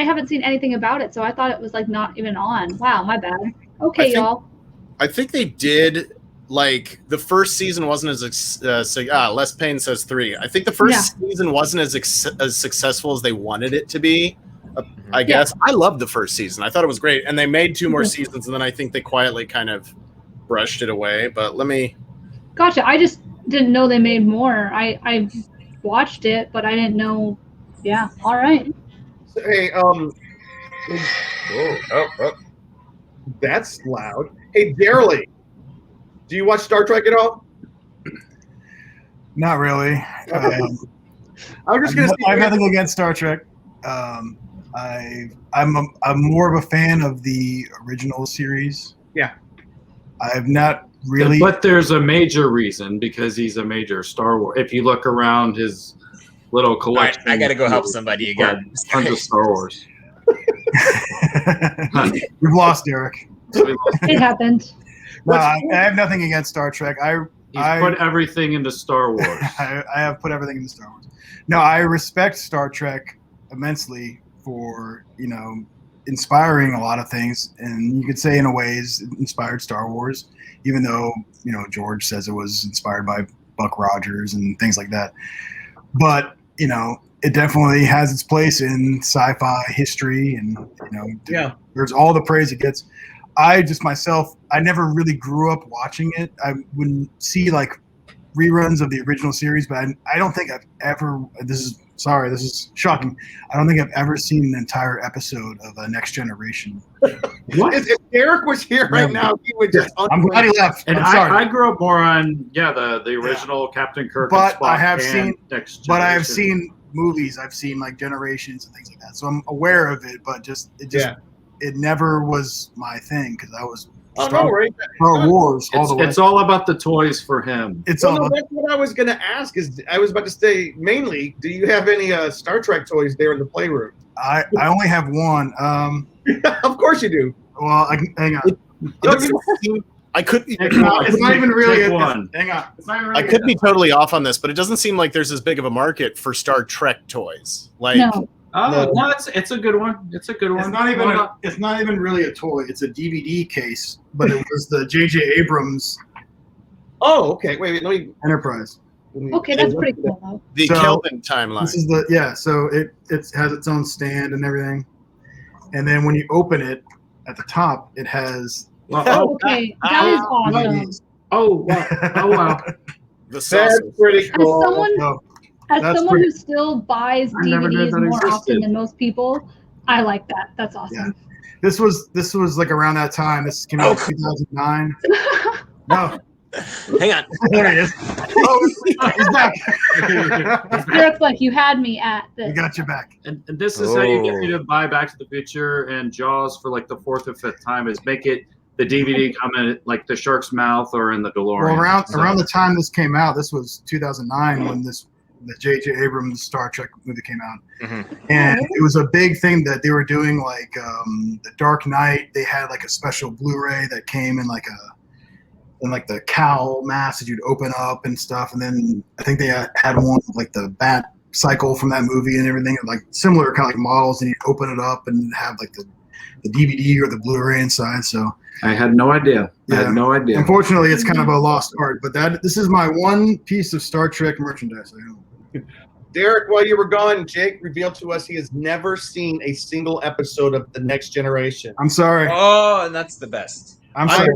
[SPEAKER 3] haven't seen anything about it, so I thought it was like not even on. Wow, my bad. Okay, y'all.
[SPEAKER 1] I think they did. Like the first season wasn't as Les Payne says 3. I think the first season wasn't as successful as they wanted it to be. I guess I loved the first season. I thought it was great, and they made 2 more seasons, and then I think they quietly kind of brushed it away. But let me.
[SPEAKER 3] Gotcha. I just didn't know they made more. I watched it, but I didn't know. Yeah. All right.
[SPEAKER 2] Hey, that's loud. Hey, Darely. Do you watch Star Trek at all?
[SPEAKER 6] Not really.
[SPEAKER 2] I was just going to say.
[SPEAKER 6] I have nothing against Star Trek. I'm more of a fan of the original series.
[SPEAKER 2] Yeah.
[SPEAKER 6] I've not really.
[SPEAKER 5] But there's a major reason, because he's a major Star Wars. If you look around his little collection.
[SPEAKER 4] All right, I got to go help somebody again.
[SPEAKER 5] Tons of Star Wars.
[SPEAKER 6] You've lost, Derek.
[SPEAKER 3] It happened.
[SPEAKER 6] No, I have nothing against Star Trek.
[SPEAKER 5] He's put everything into Star Wars.
[SPEAKER 6] I have put everything into Star Wars. No, I respect Star Trek immensely for, inspiring a lot of things. And you could say in a way it's inspired Star Wars, even though, George says it was inspired by Buck Rogers and things like that. But, it definitely has its place in sci-fi history, and there's all the praise it gets. I never really grew up watching it. I would see like reruns of the original series, but I don't think I've ever. This is shocking. I don't think I've ever seen an entire episode of Next Generation.
[SPEAKER 2] What? If Derek was here right now, he would just.
[SPEAKER 6] I'm glad he left.
[SPEAKER 5] And I grew up more on the original Captain Kirk.
[SPEAKER 6] But
[SPEAKER 5] and Spock
[SPEAKER 6] I have
[SPEAKER 5] and
[SPEAKER 6] seen. But I have seen movies. I've seen like Generations and things like that. So I'm aware of it, but it never was my thing because I was Star Wars all the way.
[SPEAKER 5] It's all about the toys for him.
[SPEAKER 2] That's what I was going to ask. I was about to say mainly, do you have any Star Trek toys there in the playroom?
[SPEAKER 6] I only have one.
[SPEAKER 2] Of course you do.
[SPEAKER 6] Well, hang on.
[SPEAKER 1] I could be.
[SPEAKER 6] It's not even really one. Hang on. It's not even really
[SPEAKER 1] I could be totally off on this, but it doesn't seem like there's as big of a market for Star Trek toys. Like,
[SPEAKER 3] no.
[SPEAKER 5] No, it's a good one. It's a good one.
[SPEAKER 6] It's not even really a toy. It's a DVD case, but it was the J.J. Abrams.
[SPEAKER 2] Oh, okay. Wait.
[SPEAKER 6] Enterprise.
[SPEAKER 3] Okay, that's pretty cool though.
[SPEAKER 1] The Kelvin timeline.
[SPEAKER 6] This is so it has its own stand and everything, and then when you open it at the top, it has.
[SPEAKER 3] Okay, that is awesome.
[SPEAKER 5] Oh wow!
[SPEAKER 2] That's pretty cool.
[SPEAKER 3] As someone who still buys DVDs more often than most people, I like that. That's awesome.
[SPEAKER 6] Yeah. This was like around that time. This came out in 2009. No.
[SPEAKER 1] Hang on.
[SPEAKER 6] There he is. Oh, he's back.
[SPEAKER 3] Derek's like, you had me at this.
[SPEAKER 6] We got you back.
[SPEAKER 5] And this is how you get me to buy Back to the Future and Jaws for like the 4th or 5th time, is make it the DVD come in like the Shark's Mouth or in the DeLorean.
[SPEAKER 6] Well, around the time this came out, this was 2009 when the J.J. Abrams Star Trek movie came out. Mm-hmm. And it was a big thing that they were doing, like the Dark Knight. They had like a special Blu-ray that came in like the cowl mask that you'd open up and stuff. And then I think they had one like the Bat Cycle from that movie and everything, like similar kind of like models, and you open it up and have like the DVD or the Blu-ray inside. So
[SPEAKER 5] I had no idea. I had no idea.
[SPEAKER 6] Unfortunately, it's kind of a lost art, but this is my one piece of Star Trek merchandise I own.
[SPEAKER 2] Derek, while you were gone, Jake revealed to us he has never seen a single episode of The Next Generation.
[SPEAKER 6] I'm sorry.
[SPEAKER 4] Oh, and that's the best.
[SPEAKER 6] I'm sorry.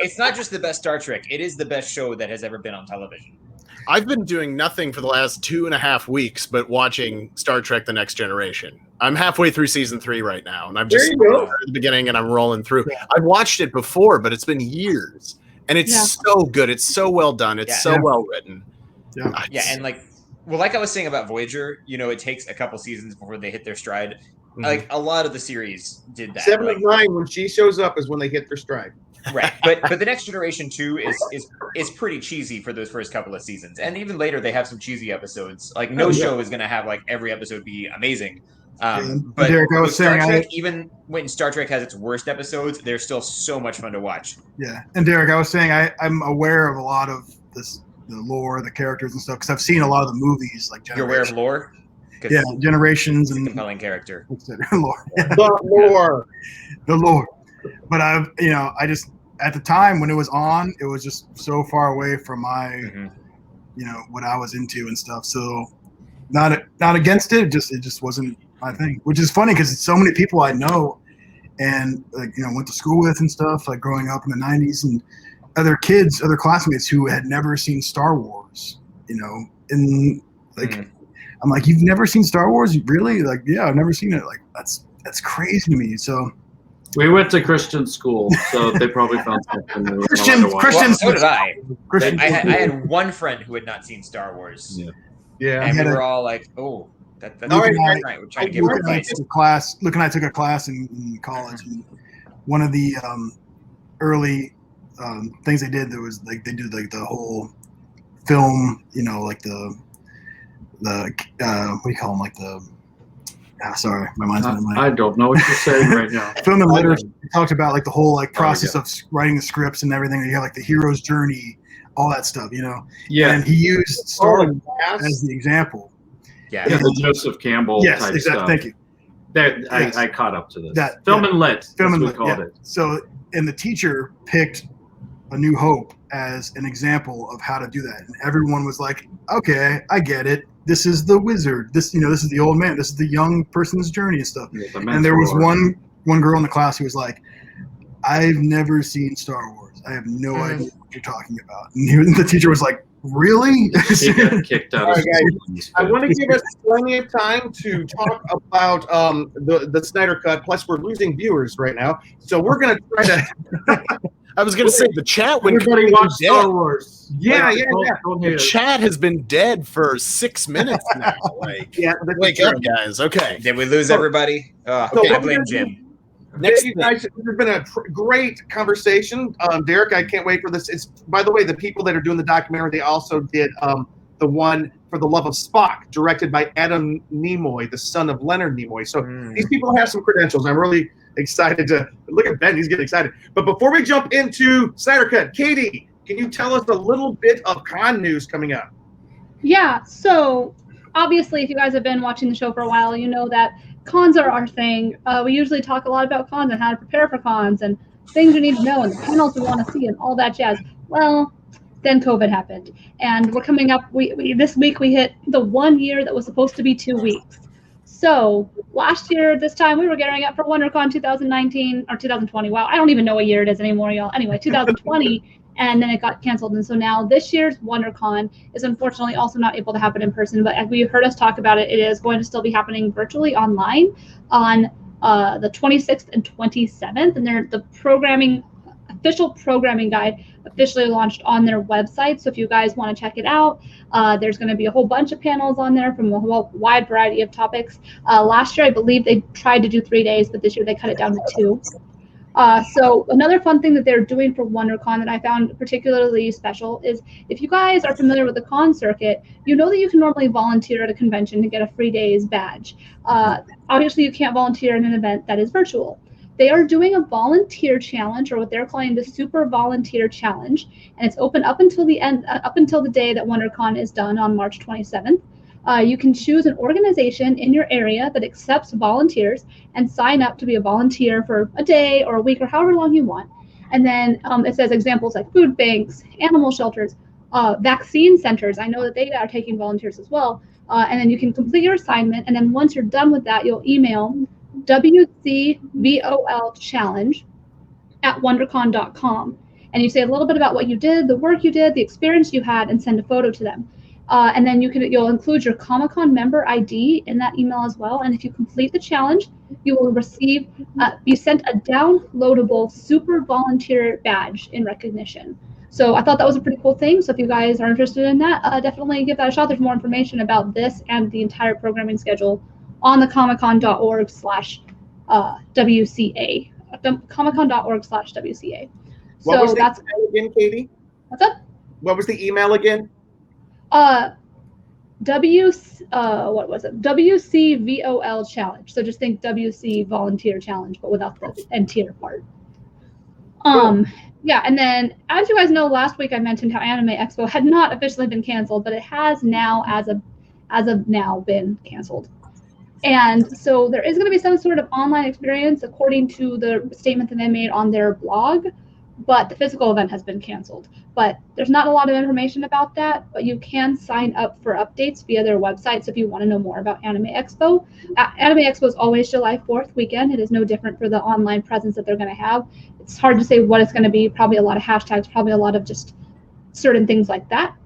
[SPEAKER 4] It's not just the best Star Trek. It is the best show that has ever been on television.
[SPEAKER 1] I've been doing nothing for the last 2.5 weeks but watching Star Trek The Next Generation. I'm halfway through season 3 right now, and I'm just at the beginning and I'm rolling through. Yeah. I've watched it before, but it's been years. And it's so good. It's so well done. It's so well written.
[SPEAKER 4] Yeah, and like I was saying about Voyager, it takes a couple seasons before they hit their stride. Mm-hmm. Like a lot of the series did that.
[SPEAKER 2] 7 of 9, when she shows up, is when they hit their stride.
[SPEAKER 4] Right, but The Next Generation 2 is pretty cheesy for those first couple of seasons, and even later they have some cheesy episodes. Like no show is going to have like every episode be amazing. But
[SPEAKER 6] Derek, I was saying,
[SPEAKER 4] Star Trek, even when Star Trek has its worst episodes, they're still so much fun to watch.
[SPEAKER 6] Yeah, and Derek, I was saying I'm aware of a lot of this, the lore, the characters and stuff, because I've seen a lot of the movies. Like
[SPEAKER 4] you're aware of lore?
[SPEAKER 6] Yeah, Generations and
[SPEAKER 4] compelling character.
[SPEAKER 6] Lore.
[SPEAKER 2] The lore.
[SPEAKER 6] But I just at the time when it was on, it was just so far away from my, what I was into and stuff. So not against it. It just wasn't my thing. Which is funny because so many people I know and went to school with and stuff, like growing up in the '90s, and other classmates who had never seen Star Wars. And like I'm like, you've never seen Star Wars? Really? Like, yeah, I've never seen it. Like that's crazy to me. So.
[SPEAKER 5] We went to Christian school, so they probably found something.
[SPEAKER 6] Christian.
[SPEAKER 4] Well, so did I. I had one friend who had not seen Star Wars.
[SPEAKER 2] Yeah.
[SPEAKER 4] And we were all like, "Oh, that's right." We're trying to give her advice.
[SPEAKER 6] Luke and I took a class in college, and one of the early things they did, there was like they did like the whole film, like the what do you call them, like the. Sorry, my mind's been blank.
[SPEAKER 5] I don't know what you're saying right now.
[SPEAKER 6] Film and literature talked about like the whole like process of writing the scripts and everything. You have like the hero's journey, all that stuff, you know.
[SPEAKER 5] Yeah.
[SPEAKER 6] And he used Star Wars
[SPEAKER 2] yes.
[SPEAKER 6] as the example.
[SPEAKER 4] Yeah.
[SPEAKER 5] Yeah, the Joseph Campbell
[SPEAKER 6] Yes,
[SPEAKER 5] type
[SPEAKER 6] exactly.
[SPEAKER 5] stuff.
[SPEAKER 6] Thank you.
[SPEAKER 5] That
[SPEAKER 6] Yes.
[SPEAKER 5] I caught up to this.
[SPEAKER 6] That-
[SPEAKER 5] Film
[SPEAKER 6] yeah.
[SPEAKER 5] and lit.
[SPEAKER 6] Film
[SPEAKER 5] That's
[SPEAKER 6] and
[SPEAKER 5] what
[SPEAKER 6] lit,
[SPEAKER 5] we called
[SPEAKER 6] yeah.
[SPEAKER 5] it.
[SPEAKER 6] So, and the teacher picked A New Hope as an example of how to do that, and everyone was like, "Okay, I get it. This is the wizard. This is the old man. This is the young person's journey and stuff."
[SPEAKER 5] Yeah, the
[SPEAKER 6] And there was
[SPEAKER 5] mentor.
[SPEAKER 6] one girl in the class who was like, "I've never seen Star Wars. I have no
[SPEAKER 2] Mm.
[SPEAKER 6] idea what you're talking about." And the teacher was like, "Really?"
[SPEAKER 5] He got kicked out
[SPEAKER 2] All
[SPEAKER 5] of
[SPEAKER 2] right,
[SPEAKER 5] school.
[SPEAKER 2] I want to give us plenty of time to talk about the Snyder Cut. Plus, we're losing viewers right now, so we're going to try to.
[SPEAKER 1] I was going to say the chat went
[SPEAKER 5] Everybody
[SPEAKER 1] completely
[SPEAKER 5] watch
[SPEAKER 1] dead.
[SPEAKER 5] Star Wars.
[SPEAKER 2] Yeah, yeah,
[SPEAKER 5] Don't-
[SPEAKER 2] yeah.
[SPEAKER 5] don't
[SPEAKER 1] The
[SPEAKER 5] hate us.
[SPEAKER 1] chat has been dead for 6 minutes now. Like,
[SPEAKER 2] Yeah, that's
[SPEAKER 1] wake
[SPEAKER 2] true.
[SPEAKER 1] up, guys. Okay.
[SPEAKER 4] Did we lose everybody?
[SPEAKER 2] So
[SPEAKER 1] Okay,
[SPEAKER 4] I
[SPEAKER 2] what
[SPEAKER 4] blame
[SPEAKER 2] we're
[SPEAKER 4] Jim.
[SPEAKER 2] gonna
[SPEAKER 1] Next
[SPEAKER 2] Thank you
[SPEAKER 1] thing.
[SPEAKER 2] guys. This has been a great conversation. Derek, I can't wait for this. It's, by the way, the people that are doing the documentary, they also did the one for the Love of Spock, directed by Adam Nimoy, the son of Leonard Nimoy. So these people have some credentials. I'm really excited to look at Ben. He's getting excited. But before we jump into Snyder Cut, Katie, can you tell us a little bit of con news coming up?
[SPEAKER 3] Yeah, so obviously, if you guys have been watching the show for a while, you know that cons are our thing. We usually talk a lot about cons and how to prepare for cons and things you need to know and the panels we want to see and all that jazz. Well, then COVID happened, and we're coming up. This week we hit the 1 year that was supposed to be 2 weeks. So last year, this time we were gearing up for Wondercon 2019 or 2020. Wow, I don't even know what year it is anymore, y'all. Anyway, 2020. And then it got canceled. And so now this year's WonderCon is unfortunately also not able to happen in person. But as you heard us talk about it, it is going to still be happening virtually online on the 26th and 27th. And the official programming guide officially launched on their website. So if you guys want to check it out, there's going to be a whole bunch of panels on there from a whole wide variety of topics. Last year, I believe they tried to do 3 days, but this year they cut it down to 2. So another fun thing that they're doing for WonderCon that I found particularly special is if you guys are familiar with the con circuit, you know that you can normally volunteer at a convention to get a free days badge. Obviously, you can't volunteer in an event that is virtual. They are doing a volunteer challenge, or what they're calling the Super Volunteer Challenge, and it's open up until the day that WonderCon is done on March 27th. You can choose an organization in your area that accepts volunteers and sign up to be a volunteer for a day or a week or however long you want. And then it says examples like food banks, animal shelters, vaccine centers. I know that they are taking volunteers as well. And then you can complete your assignment. And then once you're done with that, you'll email WCVOL@wondercon.com. And you say a little bit about what you did, the work you did, the experience you had, and send a photo to them. And then you'll include your Comic-Con member ID in that email as well. And if you complete the challenge, you will receive, be sent a downloadable Super Volunteer badge in recognition. So I thought that was a pretty cool thing. So if you guys are interested in that, definitely give that a shot. There's more information about this and the entire programming schedule on the comiccon.org/WCA. Comiccon.org/WCA.
[SPEAKER 2] What was
[SPEAKER 3] So
[SPEAKER 2] the
[SPEAKER 3] that's
[SPEAKER 2] email again, Katie?
[SPEAKER 3] what's up?
[SPEAKER 2] What was the email again?
[SPEAKER 3] What was it? WCVOL challenge. So just think WC volunteer challenge, but without the end tier part. Yeah, and then as you guys know, last week I mentioned how Anime Expo had not officially been canceled, but it has now, as of now, been canceled. And so there is going to be some sort of online experience according to the statement that they made on their blog, but the physical event has been canceled. But there's not a lot of information about that, but you can sign up for updates via their website. So if you want to know more about Anime Expo, Anime Expo is always July 4th weekend. It is no different for the online presence that they're going to have. It's hard to say what it's going to be, probably a lot of hashtags, probably a lot of just certain things like that.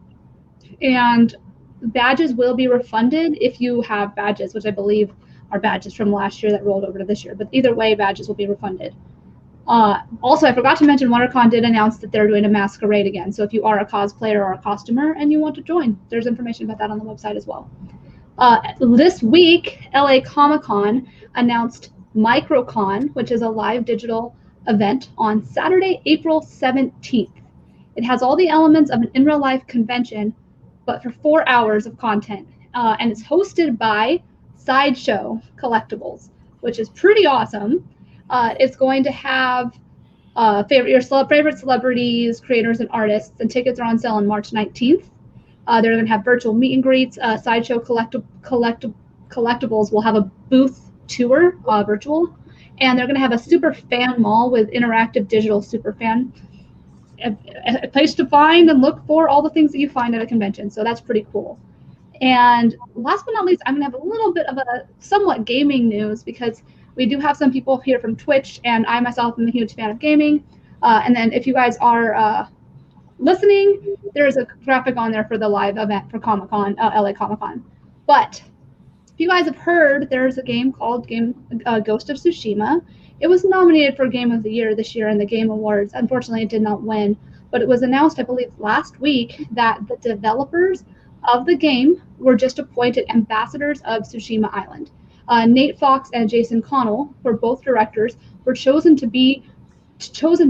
[SPEAKER 3] And badges will be refunded if you have badges, which I believe are badges from last year that rolled over to this year. But either way, badges will be refunded. Also, I forgot to mention WonderCon did announce that they're doing a masquerade again. So if you are a cosplayer or a costumer and you want to join, there's information about that on the website as well. This week, LA Comic-Con announced MicroCon, which is a live digital event on Saturday, April 17th. It has all the elements of an in real life convention, but for 4 hours of content. And it's hosted by Sideshow Collectibles, which is pretty awesome. It's going to have favorite celebrities, creators, and artists, and tickets are on sale on March 19th. They're going to have virtual meet and greets. Sideshow Collectibles will have a booth tour, virtual, and they're going to have a super fan mall with interactive digital super fan, a place to find and look for all the things that you find at a convention. So that's pretty cool. And last but not least, I'm going to have a little bit of a somewhat gaming news, because we do have some people here from Twitch, and I myself am a huge fan of gaming. And then if you guys are listening, there is a graphic on there for the live event for Comic-Con, LA Comic-Con. But if you guys have heard, there's a game called Ghost of Tsushima. It was nominated for Game of the Year this year in the Game Awards. Unfortunately, it did not win, but it was announced, I believe, last week that the developers of the game were just appointed ambassadors of Tsushima Island. Nate Fox and Jason Connell, who are both directors, were chosen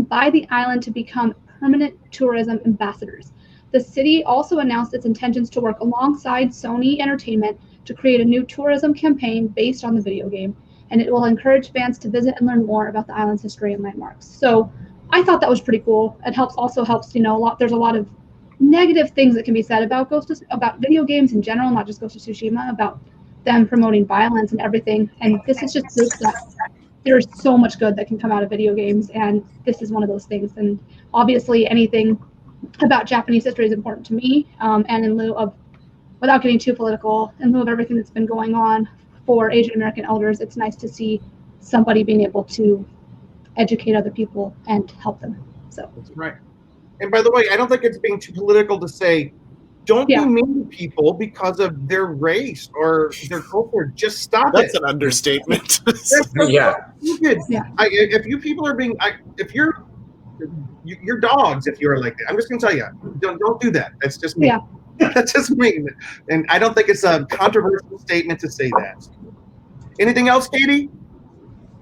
[SPEAKER 3] by the island to become permanent tourism ambassadors. The city also announced its intentions to work alongside Sony Entertainment to create a new tourism campaign based on the video game, and it will encourage fans to visit and learn more about the island's history and landmarks. So I thought that was pretty cool. It also helps, you know, there's a lot of negative things that can be said about video games in general, not just Ghost of Tsushima, about them promoting violence and everything. And this is just proof that there's so much good that can come out of video games, and this is one of those things. And obviously anything about Japanese history is important to me, and in lieu of, without getting too political, in lieu of everything that's been going on for Asian American elders, it's nice to see somebody being able to educate other people and help them. So
[SPEAKER 2] that's right. And by the way, I don't think it's being too political to say, don't be mean to people because of their race or their culture. Just stop
[SPEAKER 1] That's
[SPEAKER 2] it.
[SPEAKER 1] an understatement.
[SPEAKER 5] Yeah.
[SPEAKER 2] If you people are being, if you're dogs, if you're like that, I'm just gonna tell you, don't do that. That's just mean. Yeah. That's just mean. And I don't think it's a controversial statement to say that. Anything else, Katie?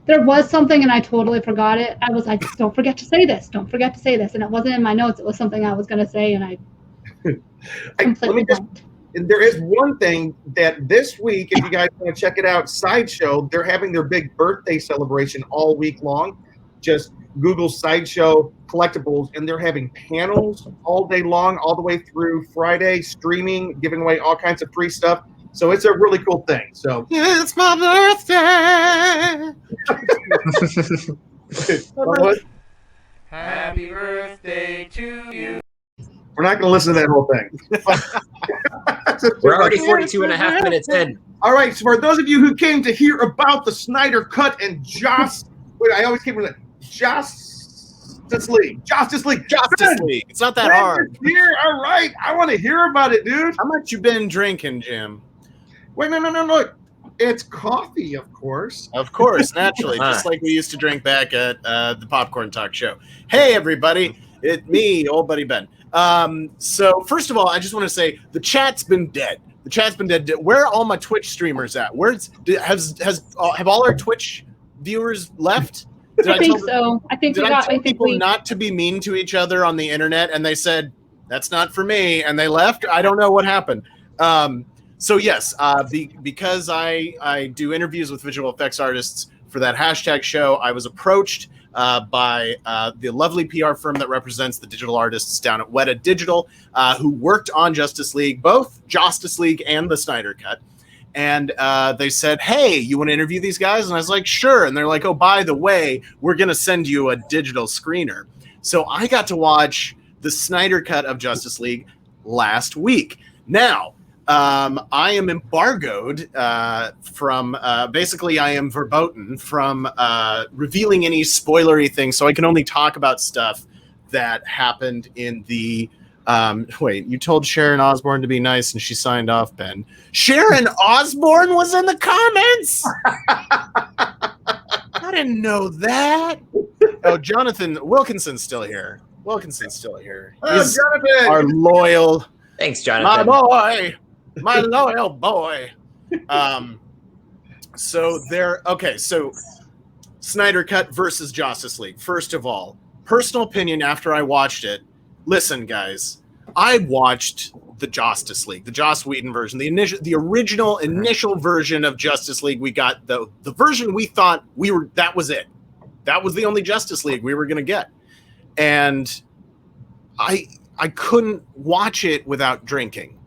[SPEAKER 3] There was something and I totally forgot it. I was like, don't forget to say this. Don't forget to say this. And it wasn't in my notes. It was something I was going to say, and I completely blanked.
[SPEAKER 2] There is one thing that this week, if you guys want to check it out, Sideshow, they're having their big birthday celebration all week long. Just Google Sideshow Collectibles, and they're having panels all day long, all the way through Friday, streaming, giving away all kinds of free stuff. So it's a really cool thing. So
[SPEAKER 1] it's my birthday.
[SPEAKER 2] What?
[SPEAKER 7] Happy birthday to you.
[SPEAKER 2] We're not going to listen to that whole thing.
[SPEAKER 8] We're already 42 and a half minutes in.
[SPEAKER 2] All right. So for those of you who came to hear about the Snyder Cut and JOSS, I always keep with it. JOSStice League.
[SPEAKER 1] It's not that hard.
[SPEAKER 2] Here, all right. I want to hear about it, dude.
[SPEAKER 1] How much you been drinking, Jim?
[SPEAKER 2] Wait, no. It's coffee, of course.
[SPEAKER 1] Of course, naturally, just like we used to drink back at the Popcorn Talk show. Hey, everybody, it's me, old buddy Ben. So first of all, I just want to say the chat's been dead. The chat's been dead. Where are all my Twitch streamers at? Have all our Twitch viewers left?
[SPEAKER 3] I think so. I think
[SPEAKER 1] I tell people not to be mean to each other on the internet, and they said that's not for me, and they left. I don't know what happened. So yes, because I do interviews with visual effects artists for that hashtag show, I was approached by the lovely PR firm that represents the digital artists down at Weta Digital, who worked on Justice League, both JOSStice League and the Snyder Cut. And they said, hey, you want to interview these guys? And I was like, sure. And they're like, oh, by the way, we're going to send you a digital screener. So I got to watch the Snyder Cut of Justice League last week. Now, I am embargoed from basically I am verboten from revealing any spoilery things, so I can only talk about stuff that happened in the wait, you told Sharon Osbourne to be nice and she signed off, Ben. Sharon Osbourne was in the comments. I didn't know that. Oh, Jonathan Wilkinson's still here. He's
[SPEAKER 2] Jonathan,
[SPEAKER 1] our loyal.
[SPEAKER 8] Thanks, Jonathan.
[SPEAKER 1] My loyal boy. So Snyder Cut versus Justice League. First of all, personal opinion after I watched it. Listen, guys, I watched the JOSStice League, the Joss Whedon version, the original initial version of Justice League. We got the version we thought that was it. that was the only Justice League we were going to get. And I couldn't watch it without drinking.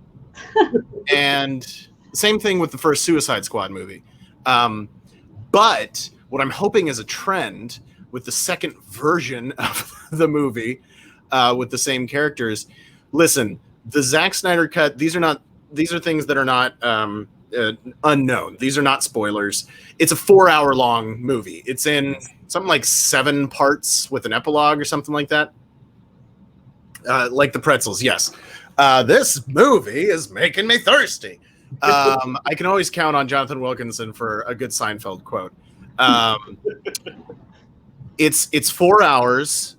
[SPEAKER 1] And same thing with the first Suicide Squad movie. But what I'm hoping is a trend with the second version of the movie with the same characters. Listen, the Zack Snyder cut, these are things that are not unknown. These are not spoilers. It's a 4-hour long movie. It's in something like 7 parts with an epilogue or something like that. Like the pretzels, yes. This movie is making me thirsty. I can always count on Jonathan Wilkinson for a good Seinfeld quote. It's 4 hours.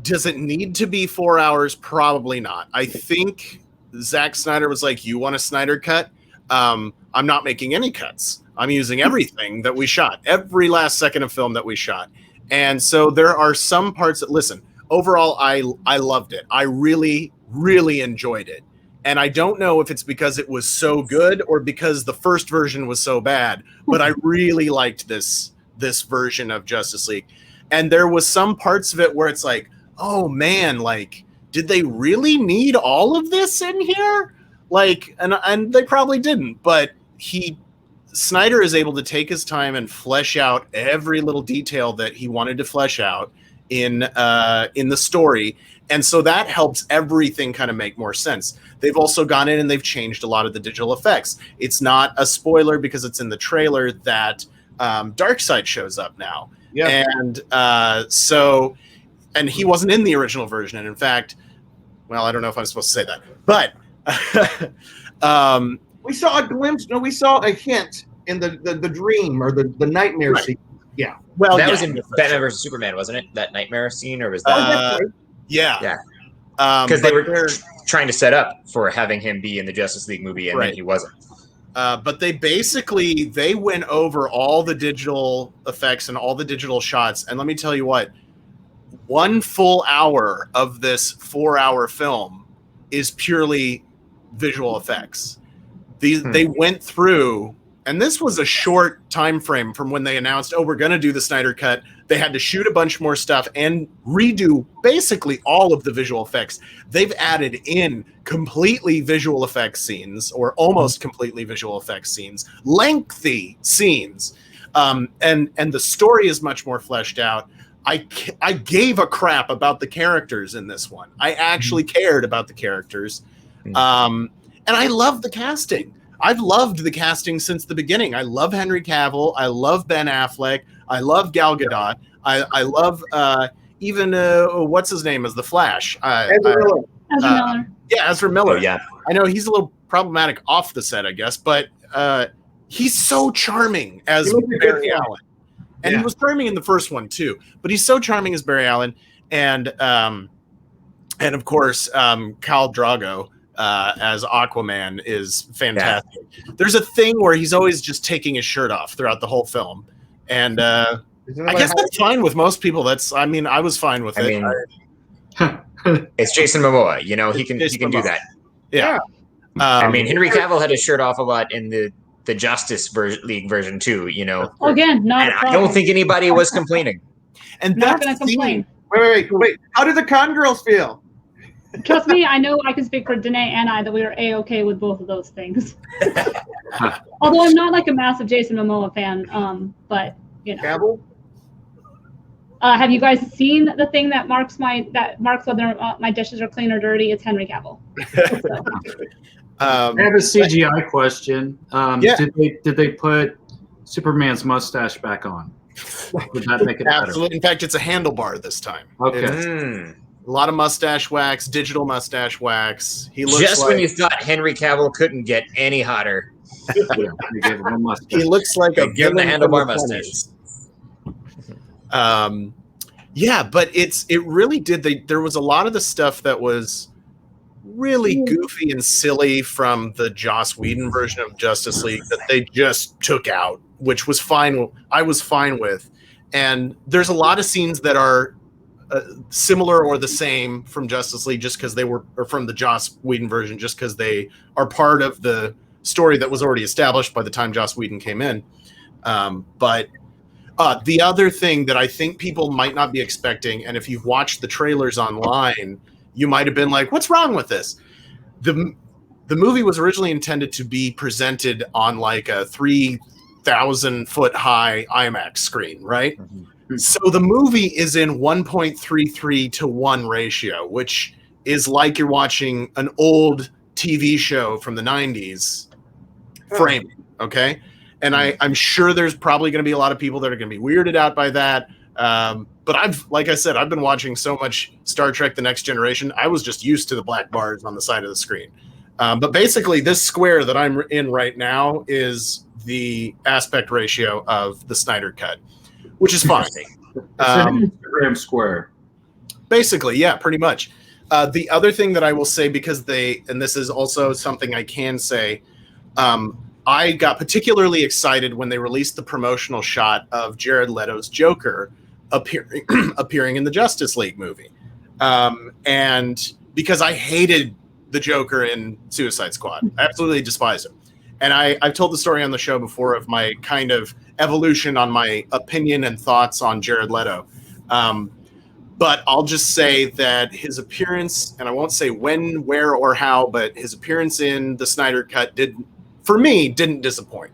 [SPEAKER 1] Does it need to be 4 hours? Probably not. I think Zack Snyder was like, you want a Snyder cut? I'm not making any cuts. I'm using everything that we shot, every last second of film that we shot. And so there are some parts that, listen, overall, I loved it. I really, really enjoyed it. And I don't know if it's because it was so good or because the first version was so bad, but I really liked this version of Justice League. And there was some parts of it where it's like, oh man, like, did they really need all of this in here? Like, and they probably didn't, but Snyder is able to take his time and flesh out every little detail that he wanted to flesh out in the story. And so that helps everything kind of make more sense. They've also gone in and they've changed a lot of the digital effects. It's not a spoiler because it's in the trailer that Darkseid shows up now. Yeah. And and he wasn't in the original version. And in fact, well, I don't know if I'm supposed to say that, but
[SPEAKER 2] we saw a glimpse. No, we saw a hint in the dream or the nightmare scene. Yeah.
[SPEAKER 8] Well, that was in Batman vs Superman, wasn't it? That nightmare scene, or was that?
[SPEAKER 1] Yeah.
[SPEAKER 8] Because they were trying to set up for having him be in the Justice League movie, and then he wasn't.
[SPEAKER 1] But they went over all the digital effects and all the digital shots. And let me tell you what, 1 full hour of this 4-hour film is purely visual effects. They went through, and this was a short time frame from when they announced, we're going to do the Snyder Cut. They had to shoot a bunch more stuff and redo basically all of the visual effects. They've added in completely visual effects scenes, or almost completely visual effects scenes, lengthy scenes. And the story is much more fleshed out. I gave a crap about the characters in this one. I actually cared about the characters. And I love the casting. I've loved the casting since the beginning. I love Henry Cavill. I love Ben Affleck. I love Gal Gadot. I love even what's his name as the Flash.
[SPEAKER 3] Ezra Miller.
[SPEAKER 1] Yeah, Ezra Miller.
[SPEAKER 8] Oh, yeah.
[SPEAKER 1] I know he's a little problematic off the set, I guess, but he's so charming as Barry Allen. And he was charming in the first one too. But he's so charming as Barry Allen, and of course Khal Drogo as Aquaman is fantastic. Yeah. There's a thing where he's always just taking his shirt off throughout the whole film, and I guess that's fine with most people. I was fine with it.
[SPEAKER 8] It's Jason Momoa. You know, he can do that.
[SPEAKER 1] Yeah.
[SPEAKER 8] I mean, Henry Cavill had his shirt off a lot in the Justice League version too. You know,
[SPEAKER 3] again, not.
[SPEAKER 8] And I don't think anybody was complaining.
[SPEAKER 1] And
[SPEAKER 3] not going to complain.
[SPEAKER 2] Wait. How did the con girls feel?
[SPEAKER 3] Trust me, I know I can speak for Danae and I that we were A-okay with both of those things. Although I'm not like a massive Jason Momoa fan, but you know.
[SPEAKER 2] Cavill?
[SPEAKER 3] Have you guys seen the thing that marks whether my dishes are clean or dirty? It's Henry Cavill.
[SPEAKER 5] I have a CGI question. Did they put Superman's mustache back on? Would that make it
[SPEAKER 1] Absolutely.
[SPEAKER 5] better?
[SPEAKER 1] In fact, it's a handlebar this time.
[SPEAKER 5] Okay.
[SPEAKER 1] A lot of mustache wax, digital mustache wax. He looks
[SPEAKER 8] just when you thought Henry Cavill couldn't get any hotter.
[SPEAKER 5] They gave him a mustache.
[SPEAKER 1] He looks like a
[SPEAKER 8] give him the handlebar mustache.
[SPEAKER 1] Yeah, but it really did. There was a lot of the stuff that was really goofy and silly from the Joss Whedon version of Justice League that they just took out, which was fine. I was fine with. And there's a lot of scenes that are similar or the same from Justice League just because or from the Joss Whedon version just because they are part of the story that was already established by the time Joss Whedon came in. But The other thing that I think people might not be expecting, and if you've watched the trailers online, you might have been like, what's wrong with this? The movie was originally intended to be presented on like a 3,000 foot high IMAX screen, right?
[SPEAKER 5] Mm-hmm.
[SPEAKER 1] So the movie is in 1.33 to 1 ratio, which is like you're watching an old TV show from the 90s framing, okay? And I'm sure there's probably going to be a lot of people that are going to be weirded out by that. But like I said, I've been watching so much Star Trek: The Next Generation. I was just used to the black bars on the side of the screen. But basically, this square that I'm in right now is the aspect ratio of the Snyder Cut, which is fine.
[SPEAKER 5] It's an Instagram square.
[SPEAKER 1] Basically, yeah, pretty much. The other thing that I will say, because and this is also something I can say, I got particularly excited when they released the promotional shot of Jared Leto's Joker appearing in the Justice League movie. And because I hated the Joker in Suicide Squad. I absolutely despise him. And I've told the story on the show before of my kind of evolution on my opinion and thoughts on Jared Leto. But I'll just say that his appearance, and I won't say when, where, or how, but his appearance in the Snyder Cut didn't disappoint.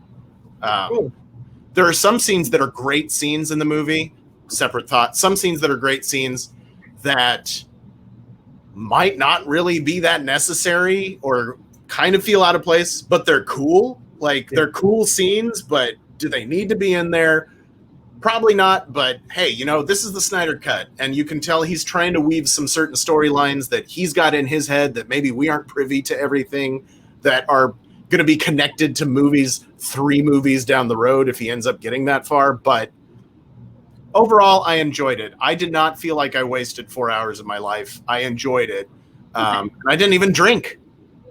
[SPEAKER 1] There are some scenes that are great scenes in the movie, separate thought. Some scenes that are great scenes that might not really be that necessary or kind of feel out of place, but they're cool. Like, they're cool scenes, but do they need to be in there? Probably not, but hey, this is the Snyder Cut, and you can tell he's trying to weave some certain storylines that he's got in his head that maybe we aren't privy to everything, that are going to be connected to 3 movies down the road if he ends up getting that far. But overall, I enjoyed it. I did not feel like I wasted 4 hours of my life. I enjoyed it. I didn't even drink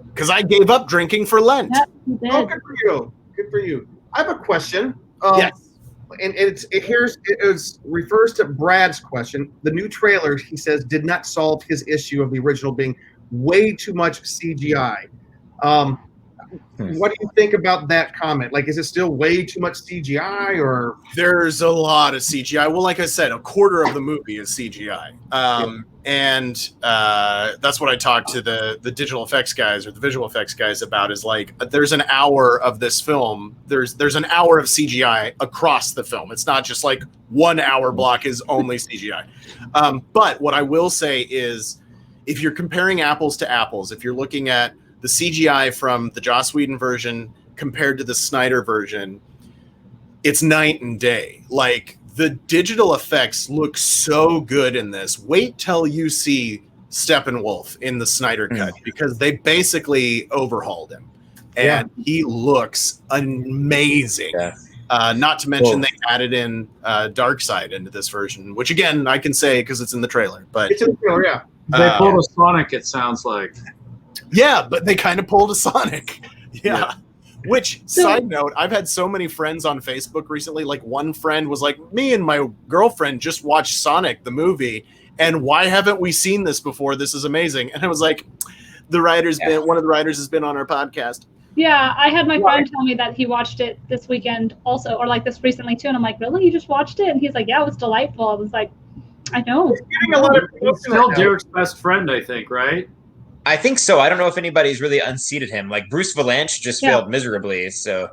[SPEAKER 1] because I gave up drinking for Lent.
[SPEAKER 3] Yep, you did.
[SPEAKER 2] Oh, good for you. Good for you. I have a question.
[SPEAKER 1] Yes.
[SPEAKER 2] And it refers to Brad's question. The new trailer, he says, did not solve his issue of the original being way too much CGI. What do you think about that comment? Like, is it still way too much CGI, or?
[SPEAKER 1] There's a lot of CGI. Well, like I said, a quarter of the movie is CGI. And that's what I talked to the digital effects guys or the visual effects guys about, is like, there's an hour of this film. There's an hour of CGI across the film. It's not just like 1 hour block is only CGI. But what I will say is, if you're comparing apples to apples, if you're looking at the CGI from the Joss Whedon version compared to the Snyder version, it's night and day. Like, the digital effects look so good in this. Wait till you see Steppenwolf in the Snyder Cut, because they basically overhauled him, and he looks amazing. Yeah. Not to mention they added in Darkseid into this version, which again I can say because it's in the trailer. But
[SPEAKER 2] it's in the trailer, yeah.
[SPEAKER 5] They pulled a Sonic, it sounds like.
[SPEAKER 1] Yeah, but they kind of pulled a Sonic. Yeah. Which, side note, I've had so many friends on Facebook recently. Like, one friend was like, me and my girlfriend just watched Sonic, the movie, and why haven't we seen this before? This is amazing. And I was like, one of the writers has been on our podcast.
[SPEAKER 3] Yeah, I had my friend tell me that he watched it this weekend also, or like this recently too. And I'm like, really? You just watched it? And he's like, yeah, it was delightful. I was like, I know.
[SPEAKER 5] He's still Derek's best friend, I think, right?
[SPEAKER 4] I think so. I don't know if anybody's really unseated him. Like, Bruce Valanche just failed miserably. So,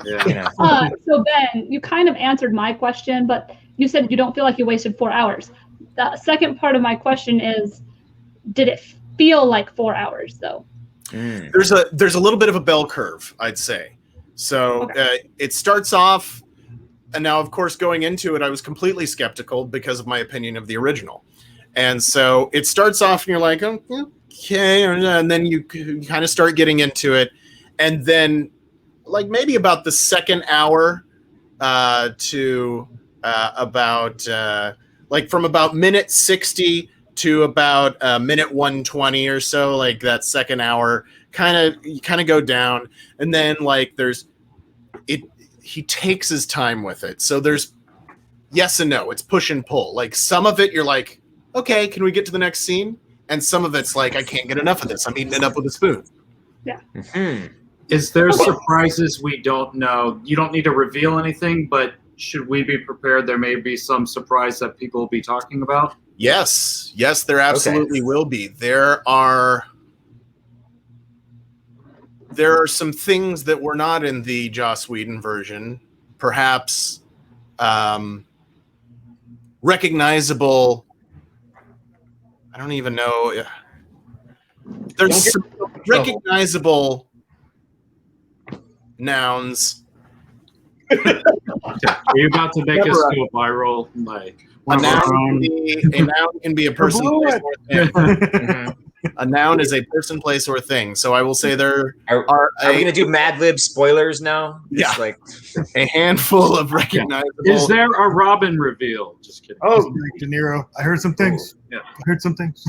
[SPEAKER 3] so Ben, you kind of answered my question, but you said you don't feel like you wasted 4 hours. The second part of my question is, did it feel like 4 hours though?
[SPEAKER 1] There's a little bit of a bell curve, I'd say. So it starts off, and now of course going into it, I was completely skeptical because of my opinion of the original. And so it starts off and you're like, oh, okay, and then you kind of start getting into it. And then like maybe about the second hour to about like from about minute 60 to about minute 120 or so, like that second hour, you kind of go down. And then like he takes his time with it. So there's yes and no, it's push and pull. Like some of it you're like, okay, can we get to the next scene? And some of it's like, I can't get enough of this. I'm eating it up with a spoon.
[SPEAKER 3] Yeah.
[SPEAKER 5] Is there surprises we don't know? You don't need to reveal anything, but should we be prepared? There may be some surprise that people will be talking about.
[SPEAKER 1] Yes, there absolutely will be. There are some things that were not in the Joss Whedon version, perhaps recognizable. I don't even know. There's some recognizable nouns.
[SPEAKER 5] Are you about to make us go viral? Like
[SPEAKER 1] A noun can be a person, place, or thing. A noun is a person, place, or thing. So I will say there
[SPEAKER 8] Are we going to do Mad Lib spoilers now?
[SPEAKER 1] Yeah.
[SPEAKER 8] Just like
[SPEAKER 1] a handful of recognizable.
[SPEAKER 5] Is there a Robin reveal? Just kidding.
[SPEAKER 6] Oh, De Niro. I heard some things.
[SPEAKER 5] Yeah.
[SPEAKER 6] I heard some things.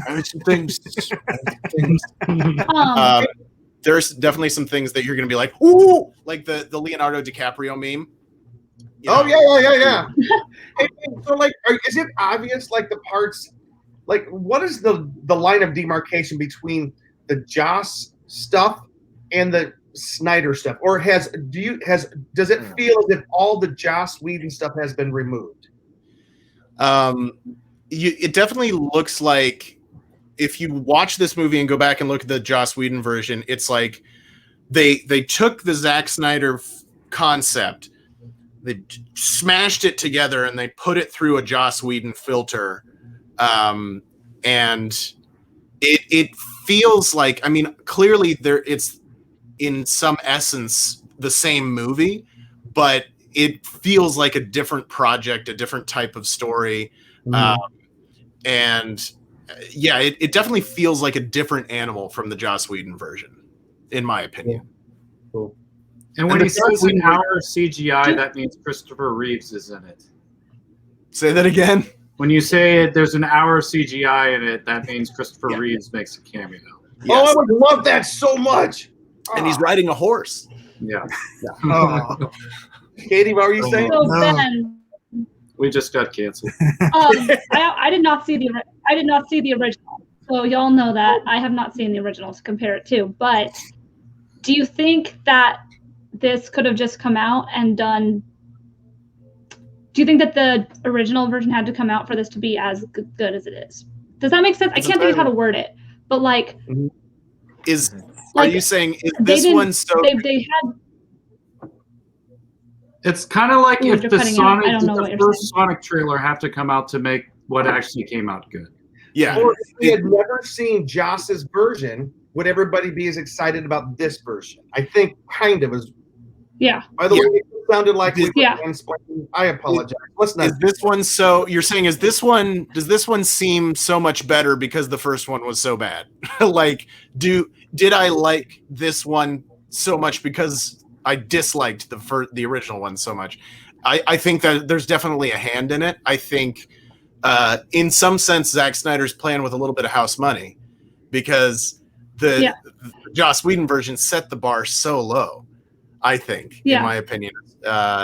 [SPEAKER 1] There's definitely some things that you're going to be like, ooh, like the Leonardo DiCaprio meme. You know?
[SPEAKER 2] Yeah. Hey, so, like, is it obvious, like, the parts, like, what is the line of demarcation between the Joss stuff and the Snyder stuff? Or does it feel as if all the Joss Whedon stuff has been removed?
[SPEAKER 1] It definitely looks like, if you watch this movie and go back and look at the Joss Whedon version, it's like they took the Zack Snyder concept, they smashed it together, and they put it through a Joss Whedon filter, and it feels like, I mean, clearly it's in some essence the same movie, but it feels like a different project, a different type of story, and yeah, it definitely feels like a different animal from the Joss Whedon version, in my opinion.
[SPEAKER 2] Cool.
[SPEAKER 5] And when he says an hour of CGI, that means Christopher Reeves is in it.
[SPEAKER 1] Say that again.
[SPEAKER 5] When you say there's an hour of CGI in it, that means Christopher Reeves makes a cameo.
[SPEAKER 1] Yes.
[SPEAKER 2] Oh, I would love that so much.
[SPEAKER 1] And he's riding a horse.
[SPEAKER 5] Yeah.
[SPEAKER 6] Oh.
[SPEAKER 2] Katie, what were you saying?
[SPEAKER 3] So
[SPEAKER 6] No.
[SPEAKER 3] Ben,
[SPEAKER 5] We just got canceled.
[SPEAKER 3] I did not see the original, so y'all know that I have not seen the original to compare it to. But do you think that this could have just come out and done? Do you think that the original version had to come out for this to be as good as it is? Does that make sense? I can't think of how to word it, but like,
[SPEAKER 1] are you saying is this one so?
[SPEAKER 3] They had.
[SPEAKER 5] It's kind of like
[SPEAKER 3] Ooh,
[SPEAKER 5] if
[SPEAKER 3] you're
[SPEAKER 5] the
[SPEAKER 3] cutting out. I
[SPEAKER 5] Sonic,
[SPEAKER 3] don't
[SPEAKER 5] did
[SPEAKER 3] know what
[SPEAKER 5] the
[SPEAKER 3] you're
[SPEAKER 5] first
[SPEAKER 3] saying.
[SPEAKER 5] Sonic trailer have to come out to make what actually came out good.
[SPEAKER 1] Yeah.
[SPEAKER 2] Or if we had never seen Joss's version, would everybody be as excited about this version? I think kind of as.
[SPEAKER 3] Yeah.
[SPEAKER 2] By the way, it sounded like we were
[SPEAKER 3] Yeah.
[SPEAKER 2] mansplaining. I apologize. Let's not.
[SPEAKER 1] Is this one so? You're saying does this one seem so much better because the first one was so bad? Like, did I like this one so much because I disliked the original one so much? I think that there's definitely a hand in it. I think, in some sense, Zack Snyder's playing with a little bit of house money, because the Joss Whedon version set the bar so low. I think, in my opinion, but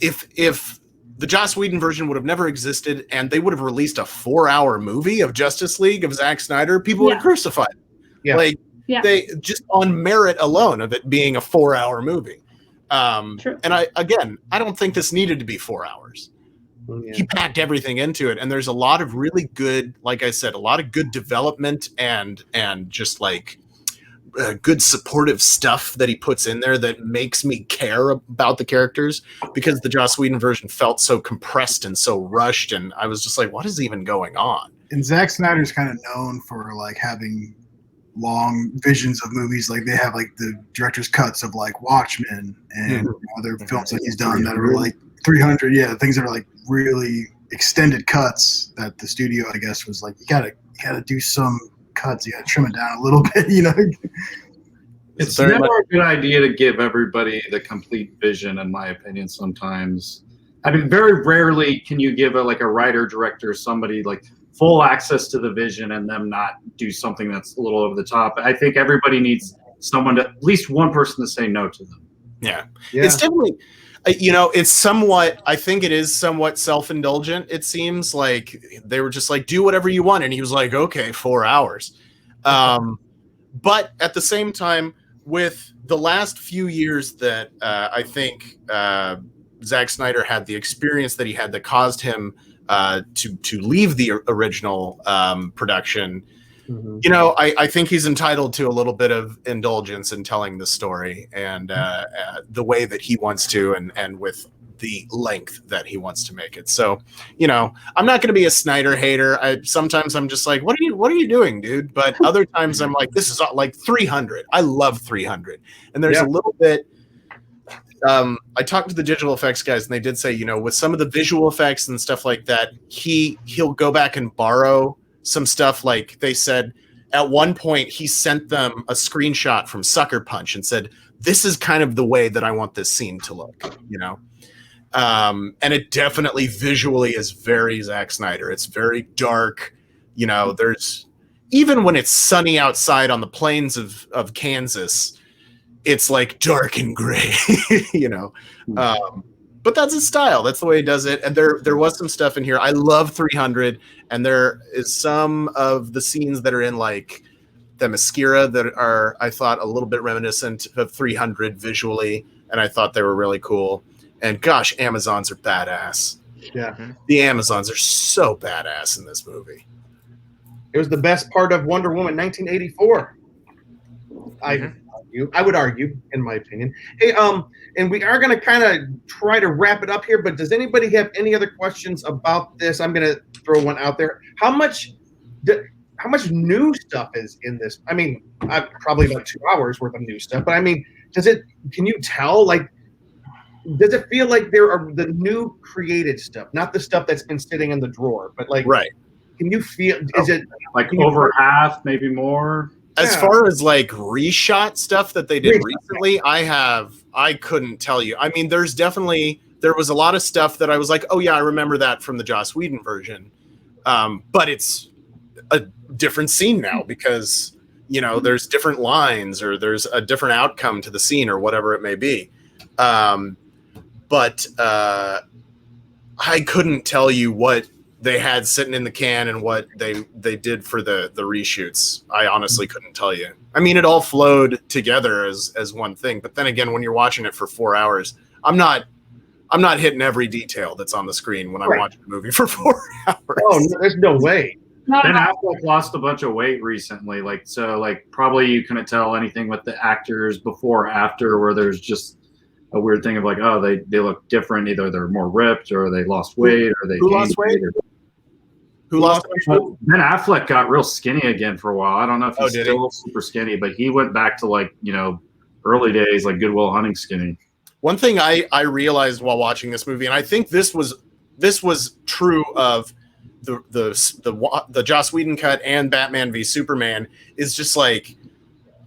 [SPEAKER 1] if the Joss Whedon version would have never existed and they would have released a 4-hour movie of Justice League of Zack Snyder, people would have crucified.
[SPEAKER 2] Yeah.
[SPEAKER 1] Like, they just on merit alone of it being a 4-hour movie.
[SPEAKER 3] True.
[SPEAKER 1] And I don't think this needed to be 4 hours.
[SPEAKER 2] Yeah.
[SPEAKER 1] He packed everything into it, and there's a lot of really good, like I said, a lot of good development and just like good supportive stuff that he puts in there that makes me care about the characters, because the Joss Whedon version felt so compressed and so rushed, and I was just like, what is even going on?
[SPEAKER 6] And Zack Snyder's kind of known for like having long visions of movies. Like they have like the director's cuts of like Watchmen and other films that he's done that are like 300, things that are like really extended cuts that the studio, I guess, was like, you gotta do some cuts, you gotta trim it down a little bit,
[SPEAKER 5] It's never a good idea to give everybody the complete vision, in my opinion. Sometimes, I mean, very rarely can you give a writer, director, somebody like full access to the vision and them not do something that's a little over the top. I think everybody needs someone to, at least one person to say no to them.
[SPEAKER 1] Yeah. It's definitely, it's somewhat, I think it is somewhat self-indulgent. It seems like they were just like, do whatever you want. And he was like, okay, 4 hours. But at the same time, with the last few years that I think Zack Snyder had the experience that he had that caused him to leave the original production.
[SPEAKER 2] Mhm.
[SPEAKER 1] You know, I think he's entitled to a little bit of indulgence in telling the story and the way that he wants to, and with the length that he wants to make it. So, you know, I'm not going to be a Snyder hater. Sometimes I'm just like, what are you doing, dude? But other times I'm like, this is like 300. I love 300. And there's a little bit. I talked to the digital effects guys, and they did say, you know, with some of the visual effects and stuff like that, he'll go back and borrow some stuff. Like they said, at one point he sent them a screenshot from Sucker Punch and said, "This is kind of the way that I want this scene to look," you know. And it definitely visually is very Zack Snyder. It's very dark. You know, there's even when it's sunny outside on the plains of Kansas, it's like dark and gray, you know. But that's his style. That's the way he does it. And there was some stuff in here. I love 300, and there is some of the scenes that are in like the Mascara that are, I thought, a little bit reminiscent of 300 visually, and I thought they were really cool. And gosh, Amazons are badass.
[SPEAKER 2] Yeah.
[SPEAKER 1] The Amazons are so badass in this movie.
[SPEAKER 2] It was the best part of Wonder Woman 1984. I would argue, in my opinion. Hey, and we are going to kind of try to wrap it up here, but does anybody have any other questions about this? I'm going to throw one out there. How much new stuff is in this? I mean, probably about 2 hours worth of new stuff, but I mean, can you tell, like, does it feel like there are the new created stuff, not the stuff that's been sitting in the drawer, but like,
[SPEAKER 1] right?
[SPEAKER 2] Can you feel? Is it
[SPEAKER 5] like over half, maybe more?
[SPEAKER 1] As far as like reshot stuff that they did recently, I couldn't tell you. I mean, there was a lot of stuff that I was like, oh yeah, I remember that from the Joss Whedon version, but it's a different scene now because you know there's different lines or there's a different outcome to the scene or whatever it may be. But I couldn't tell you what they had sitting in the can and what they did for the reshoots. I honestly couldn't tell you. I mean, it all flowed together as one thing. But then again, when you're watching it for 4 hours, I'm not hitting every detail that's on the screen when I'm watching a movie for 4 hours.
[SPEAKER 2] Oh, there's no way.
[SPEAKER 5] Ben Affleck lost a bunch of weight recently. Like probably you couldn't tell anything with the actors before or after, where there's just a weird thing of like, oh, they look different. Either they're more ripped or they lost weight or they
[SPEAKER 1] lost weight. Who lost weight?
[SPEAKER 5] Ben Affleck got real skinny again for a while. I don't know if he's
[SPEAKER 1] did
[SPEAKER 5] still super skinny, but he went back to like, you know, early days, like Good Will Hunting skinny.
[SPEAKER 1] One thing I realized while watching this movie, and I think this was true of the Joss Whedon cut and Batman v Superman, is just like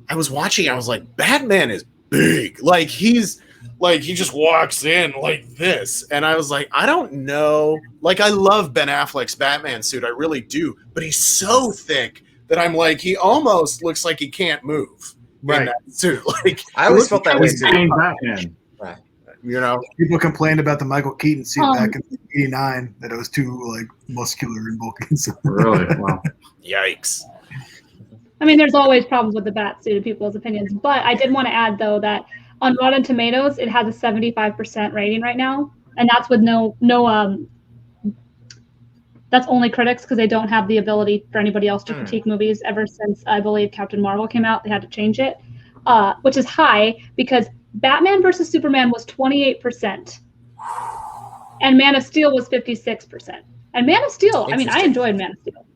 [SPEAKER 1] I was watching, I was like, Batman is big. Like he just walks in like this. And I was like, I don't know. Like, I love Ben Affleck's Batman suit. I really do. But he's so thick that I'm like, he almost looks like he can't move in that suit. Like,
[SPEAKER 4] I always felt that way too.
[SPEAKER 5] Batman.
[SPEAKER 1] Right. You know?
[SPEAKER 6] People complained about the Michael Keaton suit back in '89 that it was too, like, muscular and bulky.
[SPEAKER 5] Really? Wow.
[SPEAKER 1] Yikes.
[SPEAKER 3] I mean, there's always problems with the bat suit in people's opinions. But I did want to add, though, that on Rotten Tomatoes, it has a 75% rating right now, and that's with that's only critics because they don't have the ability for anybody else to critique movies. Ever since I believe Captain Marvel came out, they had to change it, which is high because Batman versus Superman was 28%, and Man of Steel was 56%. And Man of Steel, I mean, I enjoyed Man of Steel.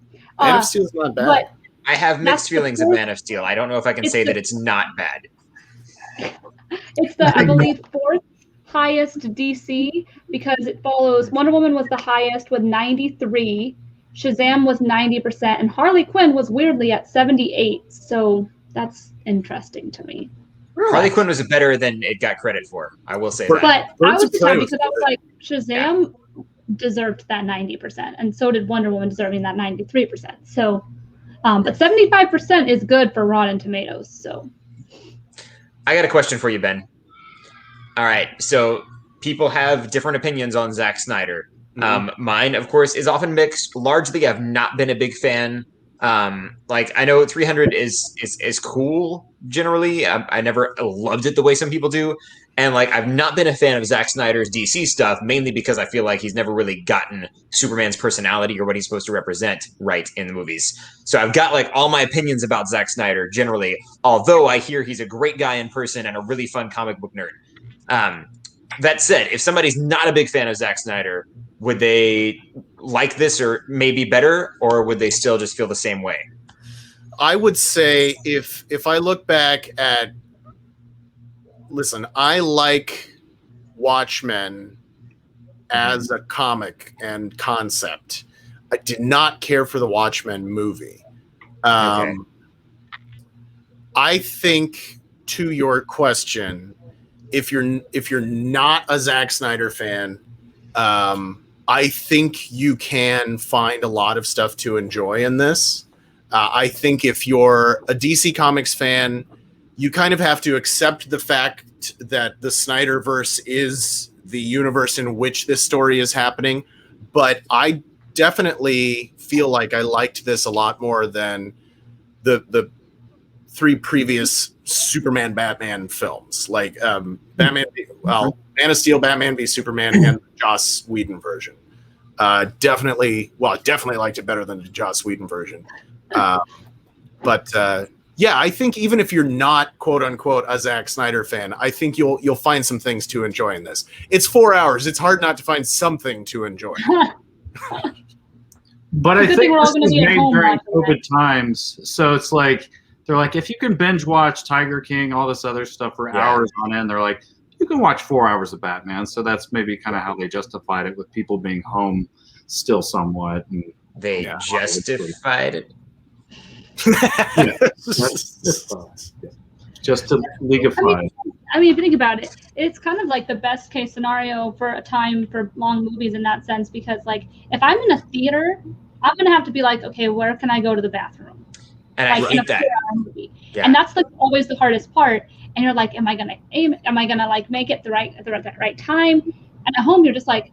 [SPEAKER 1] Man of Steel's not bad.
[SPEAKER 3] But
[SPEAKER 4] I have mixed feelings of Man of Steel. I don't know if I can say that it's not bad.
[SPEAKER 3] It's the, I believe, fourth highest DC because it follows Wonder Woman was the highest with 93, Shazam was 90%, and Harley Quinn was weirdly at 78. So that's interesting to me.
[SPEAKER 4] Harley Quinn was better than it got credit for. I will say that.
[SPEAKER 3] But I was surprised because I was like, Shazam deserved that 90%, and so did Wonder Woman deserving that 93%. So, but 75% is good for Rotten Tomatoes. So.
[SPEAKER 4] I got a question for you, Ben. All right, so people have different opinions on Zack Snyder. Mine, of course, is often mixed. Largely, I've not been a big fan
[SPEAKER 8] Like I know 300 is cool generally. I never loved it the way some people do, and like I've not been a fan of Zack Snyder's DC stuff mainly because I feel like he's never really gotten Superman's personality or what he's supposed to represent right in the movies. So I've got like all my opinions about Zack Snyder generally, although I hear he's a great guy in person and a really fun comic book nerd. That said, if somebody's not a big fan of Zack Snyder, would they like this or maybe better, or would they still just feel the same way?
[SPEAKER 1] I would say if I look back at, listen, I like Watchmen as a comic and concept. I did not care for the Watchmen movie.
[SPEAKER 8] Okay.
[SPEAKER 1] I think, to your question, if you're not a Zack Snyder fan, I think you can find a lot of stuff to enjoy in this. I think if you're a DC Comics fan, you kind of have to accept the fact that the Snyderverse is the universe in which this story is happening. But I definitely feel like I liked this a lot more than the three previous Superman Batman films, like Man of Steel, Batman v Superman, and the Joss Whedon version. Definitely liked it better than the Joss Whedon version. But yeah, I think even if you're not quote unquote a Zack Snyder fan, I think you'll find some things to enjoy in this. It's 4 hours. It's hard not to find something to enjoy.
[SPEAKER 5] But I
[SPEAKER 3] Good
[SPEAKER 5] think
[SPEAKER 3] thing we're all
[SPEAKER 5] this
[SPEAKER 3] gonna
[SPEAKER 5] was
[SPEAKER 3] be at
[SPEAKER 5] made
[SPEAKER 3] home
[SPEAKER 5] during
[SPEAKER 3] watching
[SPEAKER 5] COVID
[SPEAKER 3] it.
[SPEAKER 5] times, so it's like they're like, if you can binge watch Tiger King, all this other stuff for hours on end, they're like, you can watch 4 hours of Batman. So that's maybe kind of how they justified it, with people being home still somewhat. And
[SPEAKER 8] They justified it.
[SPEAKER 5] Just to leagueify.
[SPEAKER 3] I mean, if you think about it, it's kind of like the best case scenario for a time for long movies in that sense, because like if I'm in a theater, I'm gonna have to be like, okay, where can I go to the bathroom?
[SPEAKER 8] And
[SPEAKER 3] Like
[SPEAKER 8] I
[SPEAKER 3] in a
[SPEAKER 8] hate that.
[SPEAKER 3] 4-hour movie.
[SPEAKER 8] Yeah.
[SPEAKER 3] And that's like always the hardest part. And you're like, am I gonna like make it the right time? And at home you're just like,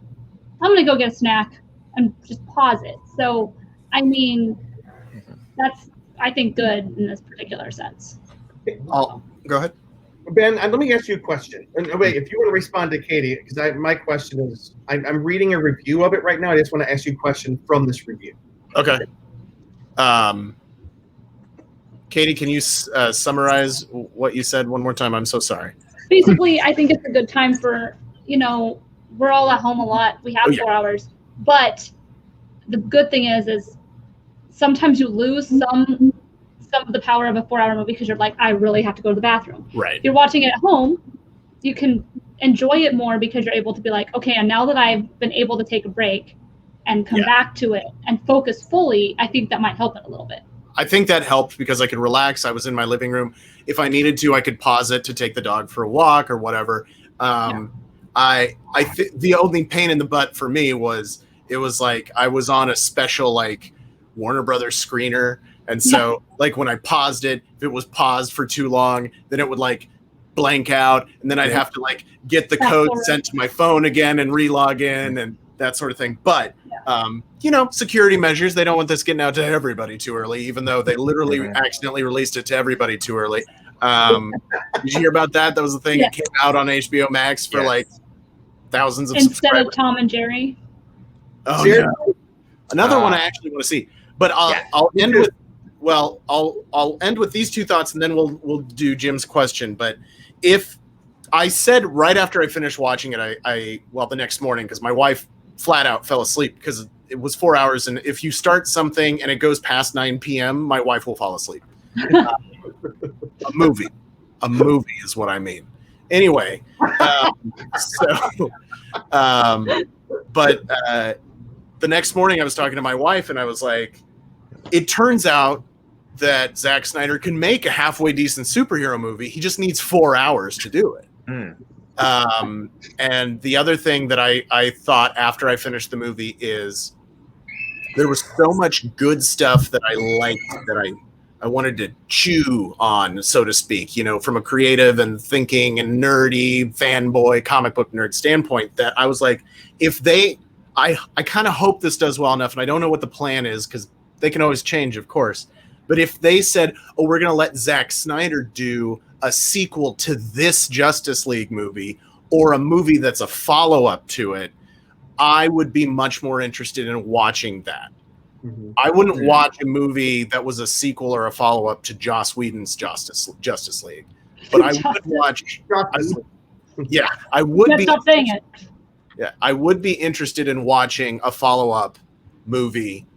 [SPEAKER 3] I'm gonna go get a snack and just pause it. So I mean, that's I think good in this particular sense.
[SPEAKER 1] Go ahead.
[SPEAKER 2] Ben, let me ask you a question. And wait, if you want to respond to Katie, because my question is, I'm reading a review of it right now. I just want to ask you a question from this review.
[SPEAKER 1] Okay. Katie, can you summarize what you said one more time? I'm so sorry.
[SPEAKER 3] Basically, I think it's a good time for, we're all at home a lot. We have 4 hours. But the good thing is sometimes you lose some of the power of a 4-hour movie because you're like, I really have to go to the bathroom.
[SPEAKER 1] Right.
[SPEAKER 3] If you're watching it at home, you can enjoy it more because you're able to be like, okay, and now that I've been able to take a break and come back to it and focus fully, I think that might help it a little bit.
[SPEAKER 1] I think that helped because I could relax. I was in my living room. If I needed to, I could pause it to take the dog for a walk or whatever. The only pain in the butt for me was it was like I was on a special like Warner Brothers screener. And so like when I paused it, if it was paused for too long, then it would like blank out. And then I'd have to like get the code sent to my phone again and re-log in and that sort of thing. But, security measures, they don't want this getting out to everybody too early, even though they literally accidentally released it to everybody too early. Did you hear about that? That was the thing. It came out on HBO Max for like thousands of
[SPEAKER 3] instead
[SPEAKER 1] subscribers.
[SPEAKER 3] of Tom and Jerry.
[SPEAKER 1] Oh, yeah. Another one I actually want to see. But I'll end with I'll end with these two thoughts and then we'll do Jim's question. But if I said right after I finished watching it, the next morning, because my wife flat out fell asleep because it was 4 hours. And if you start something and it goes past 9 p.m., my wife will fall asleep. A movie is what I mean. Anyway, the next morning I was talking to my wife and I was like, it turns out that Zack Snyder can make a halfway decent superhero movie. He just needs 4 hours to do it. And the other thing that I thought after I finished the movie is there was so much good stuff that I liked that I wanted to chew on, so to speak, from a creative and thinking and nerdy fanboy comic book nerd standpoint, that I was like, I kind of hope this does well enough, and I don't know what the plan is because They can always change, of course. But if they said, oh, we're going to let Zack Snyder do a sequel to this Justice League movie or a movie that's a follow-up to it, I would be much more interested in watching that.
[SPEAKER 2] Mhm.
[SPEAKER 1] I wouldn't watch a movie that was a sequel or a follow-up to Joss Whedon's Justice League. But I would watch... Yeah, I would be...
[SPEAKER 3] Stop saying it.
[SPEAKER 1] Yeah, I would be interested in watching a follow-up movie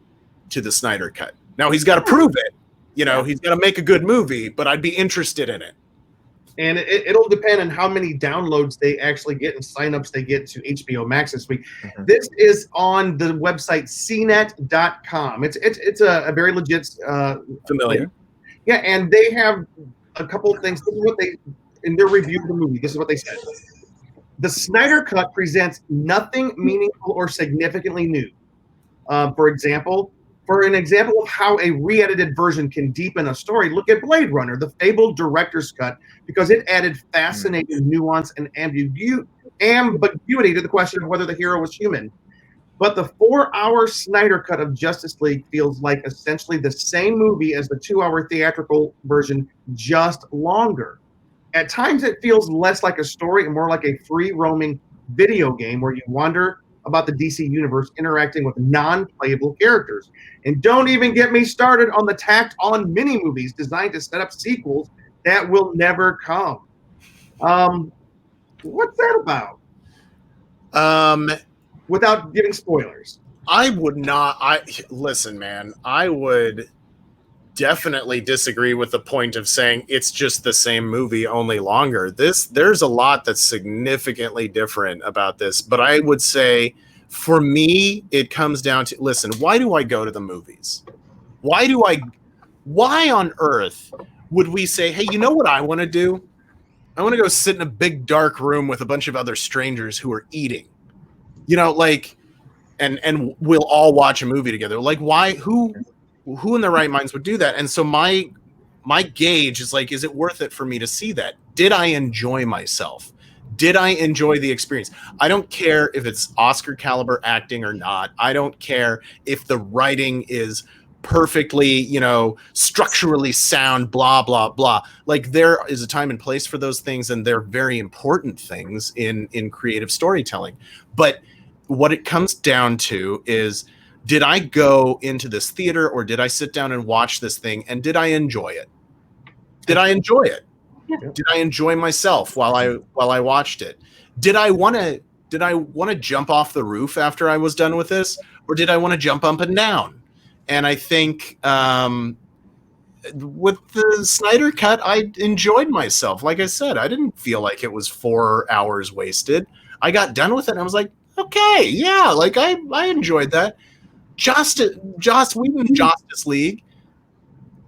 [SPEAKER 1] to the Snyder Cut. Now, he's got to prove it. You know, he's got to make a good movie, but I'd be interested in it.
[SPEAKER 2] And it'll depend on how many downloads they actually get and signups they get to HBO Max this week.
[SPEAKER 8] Mhm.
[SPEAKER 2] This is on the website cnet.com. It's a very legit
[SPEAKER 1] Familiar.
[SPEAKER 2] Yeah, and they have a couple of things. This is what they, in their review of the movie, this is what they said. The Snyder Cut presents nothing meaningful or significantly new. For an example of how a re-edited version can deepen a story, look at Blade Runner, the fabled director's cut, because it added fascinating nuance and ambiguity to the question of whether the hero was human. But the 4-hour Snyder Cut of Justice League feels like essentially the same movie as the 2-hour theatrical version, just longer. At times, it feels less like a story and more like a free-roaming video game where you wander about the DC universe interacting with non-playable characters. And don't even get me started on the tacked-on mini-movies designed to set up sequels that will never come. What's that about? Without giving spoilers.
[SPEAKER 1] I would not. Listen, man. I would definitely disagree with the point of saying it's just the same movie, only longer. There's a lot that's significantly different about this, but I would say for me, it comes down to, listen, why do I go to the movies? Why on earth would we say, hey, you know what I want to do? I want to go sit in a big dark room with a bunch of other strangers who are eating, you know, like, and we'll all watch a movie together. Like, why, who in their right minds would do that? And so my gauge is like, is it worth it for me to see that? Did I enjoy myself? Did I enjoy the experience? I don't care if it's Oscar caliber acting or not. I don't care if the writing is perfectly, you know, structurally sound, blah, blah, blah. Like, there is a time and place for those things, and they're very important things in creative storytelling. But what it comes down to is, did I go into this theater or did I sit down and watch this thing, and did I enjoy it? Did I enjoy it?
[SPEAKER 3] Yeah.
[SPEAKER 1] Did I enjoy myself while I watched it? Did I want to jump off the roof after I was done with this, or did I want to jump up and down? And I think with the Snyder Cut, I enjoyed myself. Like I said, I didn't feel like it was 4 hours wasted. I got done with it and I was like, okay, yeah, like I enjoyed that. Joss Whedon Justice League,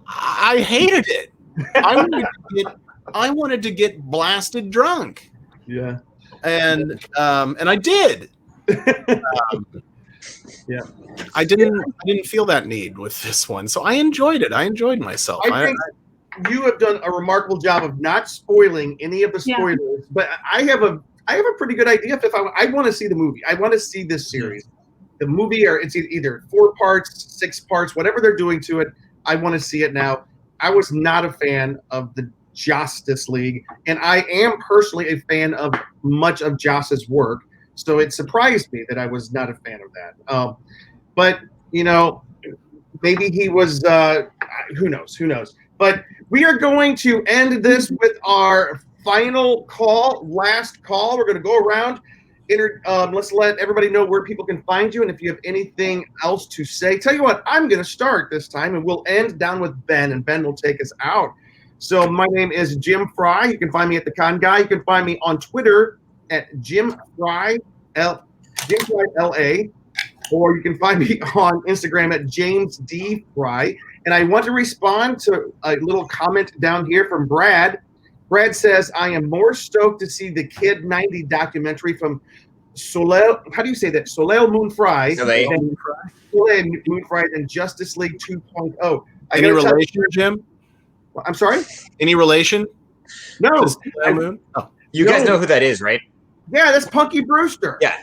[SPEAKER 1] I hated it. I wanted to get blasted drunk.
[SPEAKER 2] Yeah.
[SPEAKER 1] And I did.
[SPEAKER 2] Yeah.
[SPEAKER 1] I didn't feel that need with this one. So I enjoyed it. I enjoyed myself.
[SPEAKER 2] I think you have done a remarkable job of not spoiling any of the spoilers, but I have a pretty good idea if I want to see the movie. I want to see this series. The movie, or it's either 4 parts, 6 parts, whatever they're doing to it, I want to see it now. I was not a fan of the Justice League, and I am personally a fan of much of Joss's work, so it surprised me that I was not a fan of that. But, you know, maybe he was, who knows. But we are going to end this with our final call, last call. We're going to go around. Let's let everybody know where people can find you, and if you have anything else to say. Tell you what, I'm going to start this time, and we'll end down with Ben, and Ben will take us out. So my name is Jim Fry. You can find me at The Con Guy. You can find me on Twitter at Jim Fry LA, or you can find me on Instagram at James D. Fry. And I want to respond to a little comment down here from Brad. Brad says, I am more stoked to see the Kid 90 documentary from Soleil. How do you say that? Soleil Moon Fry. Soleil Moon Fry than Justice League 2.0.
[SPEAKER 1] Any relation, Jim?
[SPEAKER 2] I'm sorry?
[SPEAKER 1] Any relation?
[SPEAKER 2] No.
[SPEAKER 8] You guys know who that is, right?
[SPEAKER 2] Yeah, that's Punky Brewster.
[SPEAKER 8] Yeah.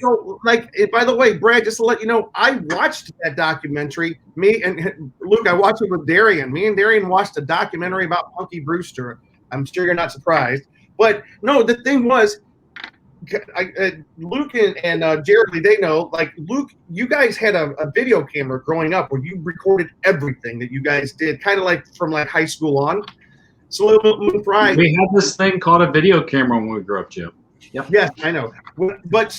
[SPEAKER 2] So, like, by the way, Brad, just to let you know, I watched that documentary. Me and Luke, I watched it with Darian. Me and Darian watched a documentary about Punky Brewster. I'm sure you're not surprised. But no, the thing was, Luke and Jared, they know, like, Luke, you guys had a video camera growing up where you recorded everything that you guys did, kind of like from like high school on. So Moon Fry.
[SPEAKER 5] We had this thing called a video camera when we grew up, Jim. Yep.
[SPEAKER 2] Yes, I know. But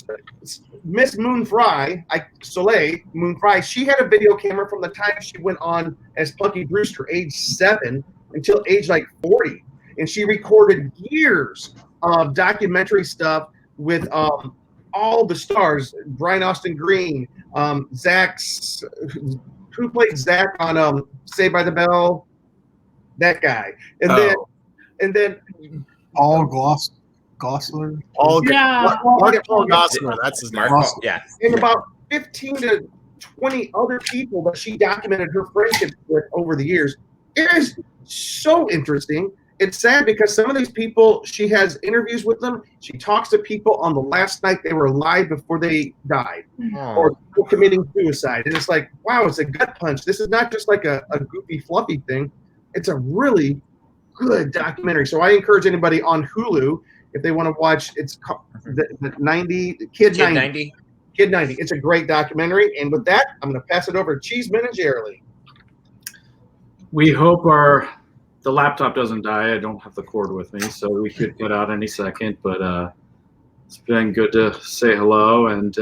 [SPEAKER 2] Miss Moon Fry, Soleil Moon Fry, she had a video camera from the time she went on as Punky Brewster, age 7, until age like 40. And she recorded years of documentary stuff with all the stars, Brian Austin Green, Zach's, who played Zach on Saved by the Bell? That guy. And then
[SPEAKER 6] All Gosler.
[SPEAKER 1] All good.
[SPEAKER 3] Yeah.
[SPEAKER 1] Paul Gosselaar, that's his name.
[SPEAKER 4] Yeah.
[SPEAKER 2] and about 15 to 20 other people that she documented her friendship with over the years. It is so interesting. It's sad because some of these people, she has interviews with them. She talks to people on the last night they were alive before they died, or people committing suicide. And it's like, wow, it's a gut punch. This is not just like a goofy, fluffy thing. It's a really good documentary. So I encourage anybody on Hulu, if they want to watch, it's called Kid 90. Kid 90. It's a great documentary. And with that, I'm going to pass it over to Cheeseman and Jerry.
[SPEAKER 5] We hope the laptop doesn't die. I don't have the cord with me, so we could get out any second. But it's been good to say hello. And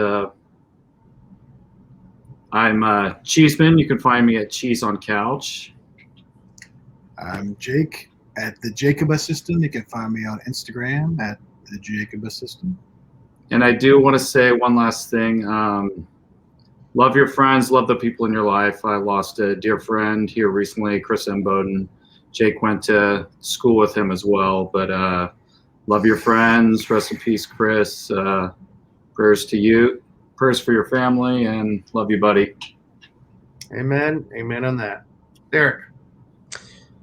[SPEAKER 5] I'm Cheeseman. You can find me at Cheese on Couch.
[SPEAKER 6] I'm Jake at the Jacob Assistant. You can find me on Instagram at the Jacob Assistant.
[SPEAKER 5] And I do want to say one last thing. Love your friends. Love the people in your life. I lost a dear friend here recently, Chris M. Bowden. Jake went to school with him as well. But love your friends. Rest in peace, Chris. Prayers to you. Prayers for your family. And love you, buddy.
[SPEAKER 2] Amen. Amen on that. Derek.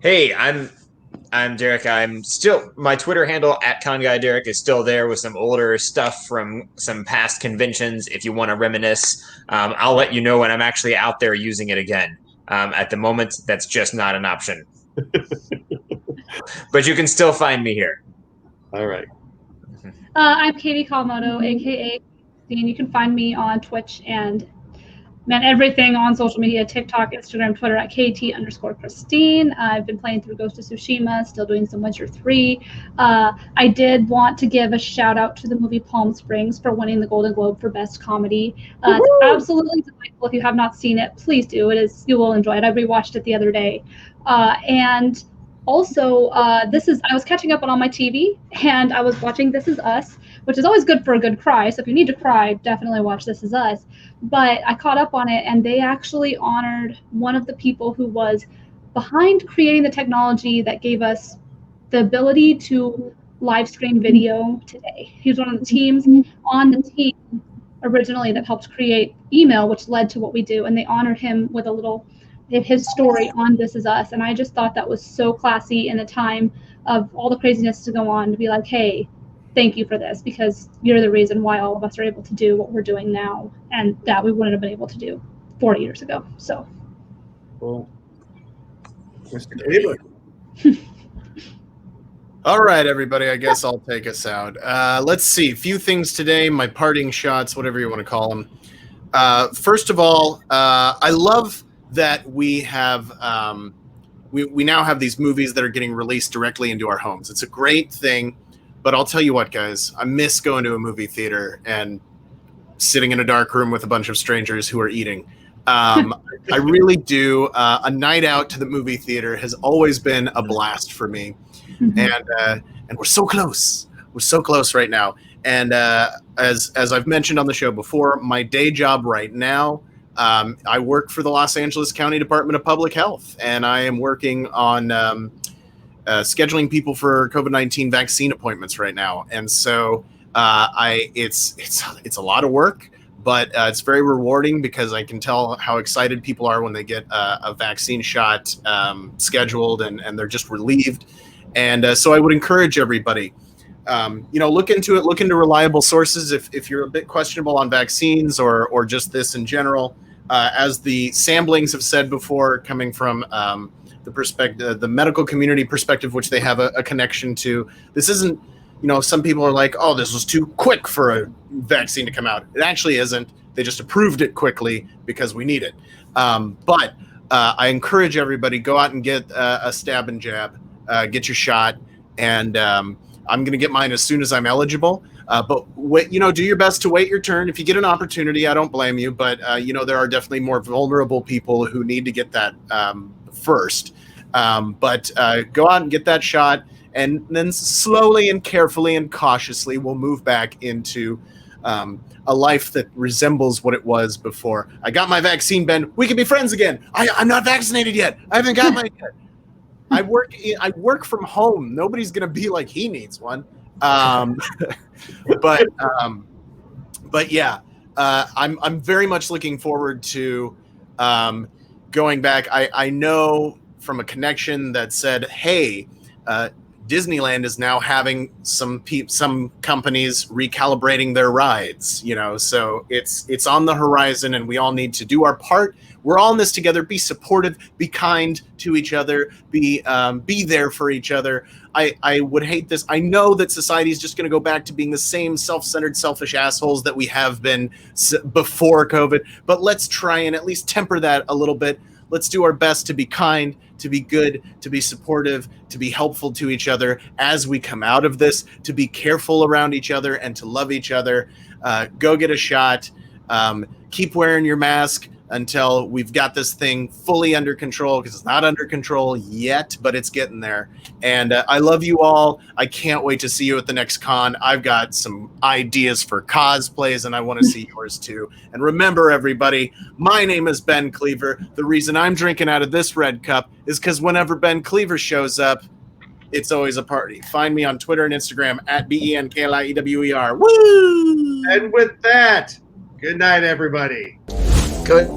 [SPEAKER 4] Hey, I'm Derek. I'm still, my Twitter handle at ConGuyDerek is still there with some older stuff from some past conventions. If you want to reminisce, I'll let you know when I'm actually out there using it again. At the moment, that's just not an option. But you can still find me here.
[SPEAKER 2] All right.
[SPEAKER 3] I'm Katie Kawamoto, aka Christine. You can find me on Twitch and everything on social media, TikTok, Instagram, Twitter at KT_Christine. I've been playing through Ghost of Tsushima, still doing some Witcher 3. I did want to give a shout out to the movie Palm Springs for winning the Golden Globe for Best Comedy. It's absolutely delightful. If you have not seen it, please do. You will enjoy it. I rewatched it the other day. And also, I was catching up on all my TV, and I was watching This Is Us, which is always good for a good cry. So if you need to cry, definitely watch This Is Us. But I caught up on it, and they actually honored one of the people who was behind creating the technology that gave us the ability to live stream video today. He was one of the teams on the team originally that helped create email, which led to what we do. And they honored him with a little of his story on This Is Us. And I just thought that was so classy in a time of all the craziness to go on, to be like, hey, thank you for this, because you're the reason why all of us are able to do what we're doing now, and that we wouldn't have been able to do 40 years ago. So,
[SPEAKER 2] Cool. Mr. Cleaver.
[SPEAKER 1] All right, everybody. I guess I'll take us out. Let's see. A few things today. My parting shots, whatever you want to call them. First of all, I love that we have we now have these movies that are getting released directly into our homes. It's a great thing. But I'll tell you what, guys, I miss going to a movie theater and sitting in a dark room with a bunch of strangers who are eating. I really do. A night out to the movie theater has always been a blast for me. And we're so close. We're so close right now. And as I've mentioned on the show before, my day job right now, I work for the Los Angeles County Department of Public Health, and I am working on scheduling people for COVID-19 vaccine appointments right now. And so it's a lot of work, but it's very rewarding because I can tell how excited people are when they get a vaccine shot scheduled and they're just relieved. And so I would encourage everybody, look into it. Look into reliable sources if you're a bit questionable on vaccines or just this in general. As the samplings have said before, coming from the medical community perspective, which they have a connection to, this isn't. Some people are like, oh, this was too quick for a vaccine to come out. It actually isn't. They just approved it quickly because we need it. But I encourage everybody, go out and get a stab and jab, get your shot, and I'm going to get mine as soon as I'm eligible. But wait, do your best to wait your turn. If you get an opportunity, I don't blame you. But there are definitely more vulnerable people who need to get that first. But go out and get that shot. And then slowly and carefully and cautiously, we'll move back into a life that resembles what it was before. I got my vaccine, Ben. We can be friends again. I'm not vaccinated yet. I haven't got mine yet. I work from home. Nobody's gonna be like he needs one. But yeah, I'm very much looking forward to going back. I know from a connection that said, hey. Disneyland is now having some companies recalibrating their rides, so it's on the horizon, and we all need to do our part. We're all in this together. Be supportive, be kind to each other, be there for each other. I would hate this. I know that society is just going to go back to being the same self-centered, selfish assholes that we have been before COVID, but let's try and at least temper that a little bit. Let's do our best to be kind, to be good, to be supportive, to be helpful to each other as we come out of this, to be careful around each other and to love each other. Go get a shot. Keep wearing your mask until we've got this thing fully under control, because it's not under control yet, but it's getting there. And I love you all. I can't wait to see you at the next con. I've got some ideas for cosplays, and I want to see yours too. And remember, everybody, my name is Ben Cleaver. The reason I'm drinking out of this red cup is because whenever Ben Cleaver shows up, it's always a party. Find me on Twitter and Instagram at BENKLIEWER. Woo!
[SPEAKER 2] And with that, good night, everybody.
[SPEAKER 8] Good.